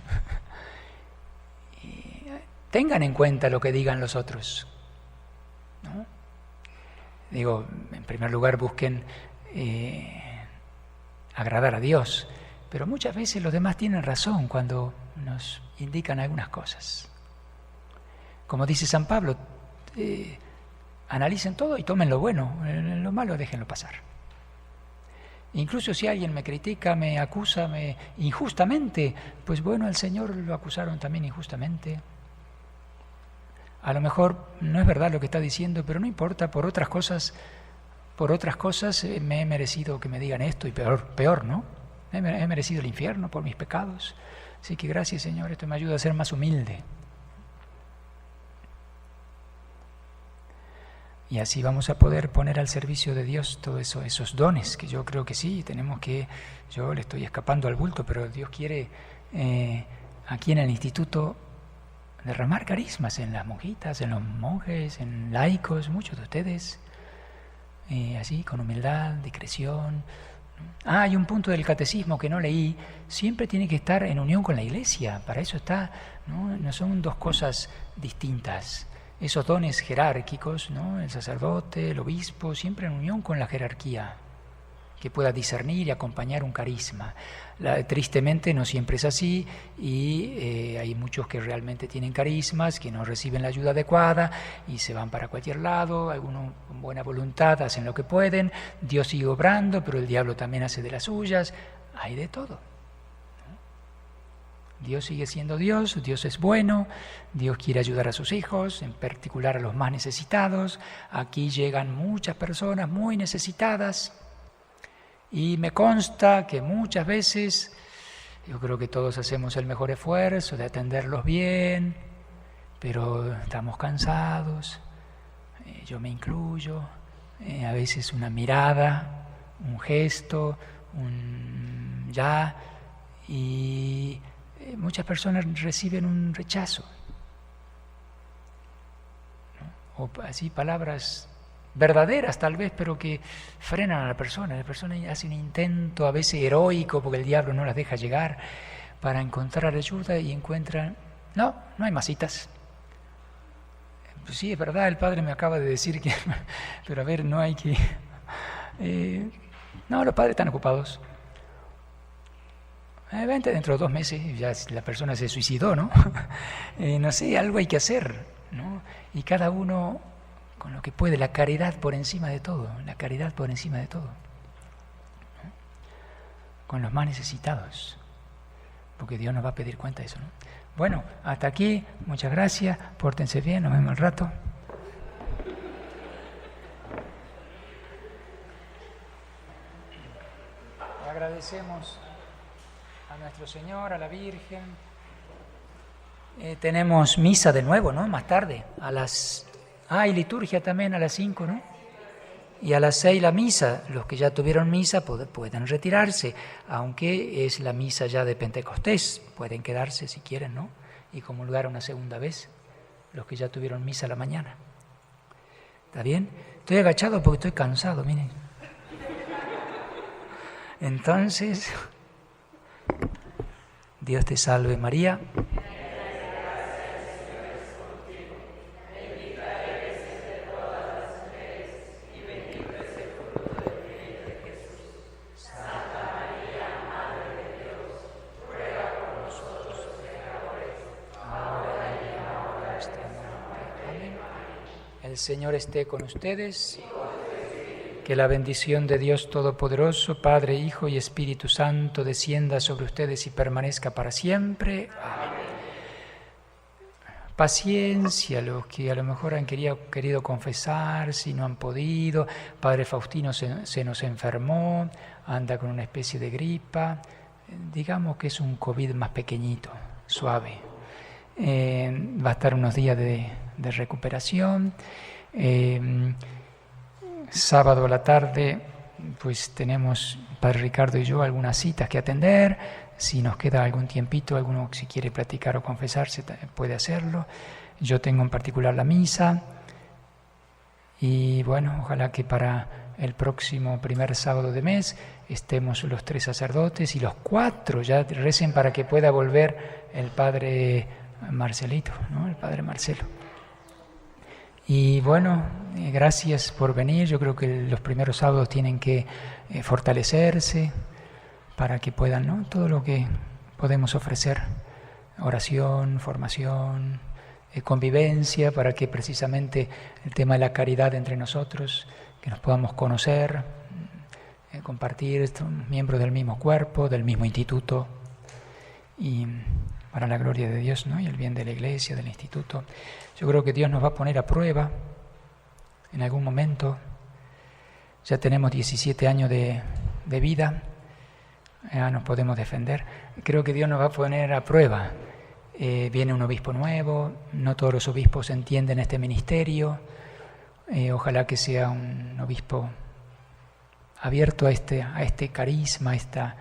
Tengan en cuenta lo que digan los otros, ¿no? Digo, en primer lugar busquen agradar a Dios, pero muchas veces los demás tienen razón cuando nos indican algunas cosas. Como dice San Pablo, analicen todo y tomen lo bueno, lo malo déjenlo pasar. Incluso si alguien me critica, me acusa injustamente, pues bueno, al Señor lo acusaron también injustamente. A lo mejor no es verdad lo que está diciendo, pero no importa, por otras cosas me he merecido que me digan esto, y peor, ¿no? He merecido el infierno por mis pecados. Así que gracias, Señor, esto me ayuda a ser más humilde. Y así vamos a poder poner al servicio de Dios todos esos dones, que yo creo que sí, yo le estoy escapando al bulto, pero Dios quiere aquí en el instituto derramar carismas en las monjitas, en los monjes, en laicos, muchos de ustedes, así con humildad, discreción. Hay un punto del catecismo que no leí, siempre tiene que estar en unión con la Iglesia, para eso está, no son dos cosas distintas. Esos dones jerárquicos, ¿no? El sacerdote, el obispo, siempre en unión con la jerarquía, que pueda discernir y acompañar un carisma. Tristemente no siempre es así, y hay muchos que realmente tienen carismas, que no reciben la ayuda adecuada y se van para cualquier lado. Algunos con buena voluntad hacen lo que pueden, Dios sigue obrando, pero el diablo también hace de las suyas. Hay de todo. Dios sigue siendo Dios, Dios es bueno, Dios quiere ayudar a sus hijos, en particular a los más necesitados. Aquí llegan muchas personas muy necesitadas y me consta que muchas veces, yo creo que todos hacemos el mejor esfuerzo de atenderlos bien, pero estamos cansados, yo me incluyo, a veces una mirada, un gesto, y muchas personas reciben un rechazo, ¿no? O así palabras verdaderas tal vez, pero que frenan a la persona. La persona hace un intento a veces heroico, porque el diablo no las deja llegar, para encontrar ayuda, y encuentran, no hay masitas. Pues sí, es verdad, el padre me acaba de decir que, pero a ver, no hay que... los padres están ocupados. Vente dentro de 2 meses, ya la persona se suicidó, ¿no? No sé, algo hay que hacer, ¿no? Y cada uno con lo que puede, la caridad por encima de todo, ¿no? Con los más necesitados, porque Dios nos va a pedir cuenta de eso, ¿no? Bueno, hasta aquí, muchas gracias, pórtense bien, nos vemos al rato. Le agradecemos a nuestro Señor, a la Virgen. Tenemos misa de nuevo, ¿no? Más tarde, y liturgia también a las 5, ¿no? Y a las 6 la misa. Los que ya tuvieron misa pueden retirarse, aunque es la misa ya de Pentecostés. Pueden quedarse si quieren, ¿no? Y comulgar una segunda vez, los que ya tuvieron misa a la mañana. ¿Está bien? Estoy agachado porque estoy cansado, miren. Entonces... Dios te salve María. Amén. El Señor esté con ustedes. Que la bendición de Dios Todopoderoso, Padre, Hijo y Espíritu Santo, descienda sobre ustedes y permanezca para siempre. Amén. Paciencia, los que a lo mejor han querido confesar, si no han podido. Padre Faustino se nos enfermó, anda con una especie de gripa. Digamos que es un COVID más pequeñito, suave. Va a estar unos días de recuperación. Sábado a la tarde, pues tenemos, Padre Ricardo y yo, algunas citas que atender. Si nos queda algún tiempito, alguno si quiere platicar o confesarse puede hacerlo. Yo tengo en particular la misa. Y bueno, ojalá que para el próximo primer sábado de mes estemos los 3 sacerdotes y los 4 ya recen para que pueda volver el Padre Marcelito, ¿no? El Padre Marcelo. Y bueno, gracias por venir. Yo creo que los primeros sábados tienen que fortalecerse para que puedan, ¿no? Todo lo que podemos ofrecer, oración, formación, convivencia, para que precisamente el tema de la caridad entre nosotros, que nos podamos conocer, compartir, miembros del mismo cuerpo, del mismo instituto, y para la gloria de Dios, ¿no? Y el bien de la Iglesia, del instituto. Yo creo que Dios nos va a poner a prueba en algún momento. Ya tenemos 17 años de vida, ya nos podemos defender. Creo que Dios nos va a poner a prueba. Viene un obispo nuevo, no todos los obispos entienden este ministerio. Ojalá que sea un obispo abierto a este carisma, a esta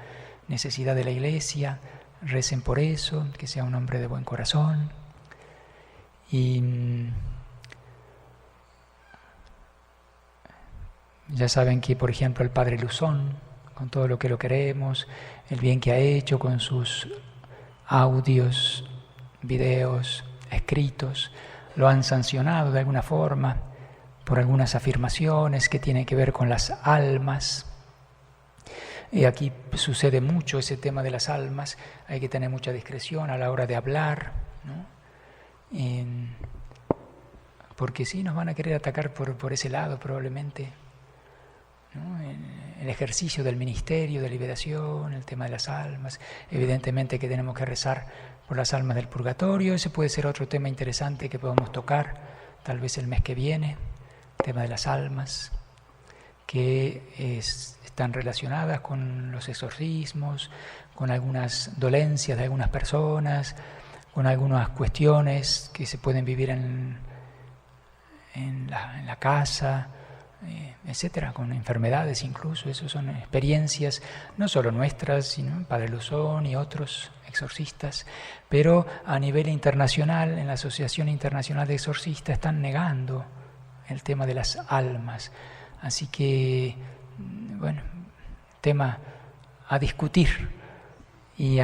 necesidad de la Iglesia. Recen por eso, que sea un hombre de buen corazón. Y ya saben que, por ejemplo, el Padre Luzón, con todo lo que lo queremos, el bien que ha hecho con sus audios, videos, escritos, lo han sancionado de alguna forma por algunas afirmaciones que tienen que ver con las almas. Y aquí sucede mucho ese tema de las almas, hay que tener mucha discreción a la hora de hablar, ¿no? Porque sí, nos van a querer atacar por ese lado probablemente, ¿no? El ejercicio del ministerio de liberación, el tema de las almas, evidentemente que tenemos que rezar por las almas del purgatorio. Ese puede ser otro tema interesante que podamos tocar, tal vez el mes que viene, el tema de las almas, que están relacionadas con los exorcismos, con algunas dolencias de algunas personas, con algunas cuestiones que se pueden vivir en la casa, etcétera, con enfermedades incluso. Esas son experiencias no solo nuestras, sino Padre Luzón y otros exorcistas, pero a nivel internacional, en la Asociación Internacional de Exorcistas, están negando el tema de las almas. Así que, bueno, tema a discutir y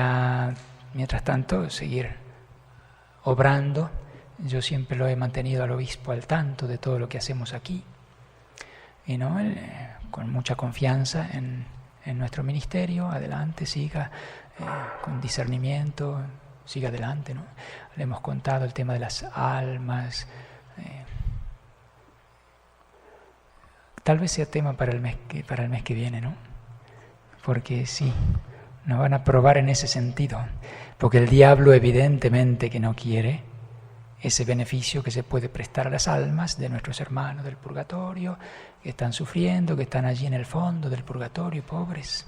mientras tanto, seguir obrando. Yo siempre lo he mantenido al obispo al tanto de todo lo que hacemos aquí, y ¿no? Con mucha confianza en nuestro ministerio. Adelante, siga con discernimiento, siga adelante, ¿no? Le hemos contado el tema de las almas. Tal vez sea tema para el mes que viene, ¿no? Porque sí, nos van a probar en ese sentido, porque el diablo evidentemente que no quiere ese beneficio que se puede prestar a las almas de nuestros hermanos del purgatorio, que están sufriendo, que están allí en el fondo del purgatorio, pobres.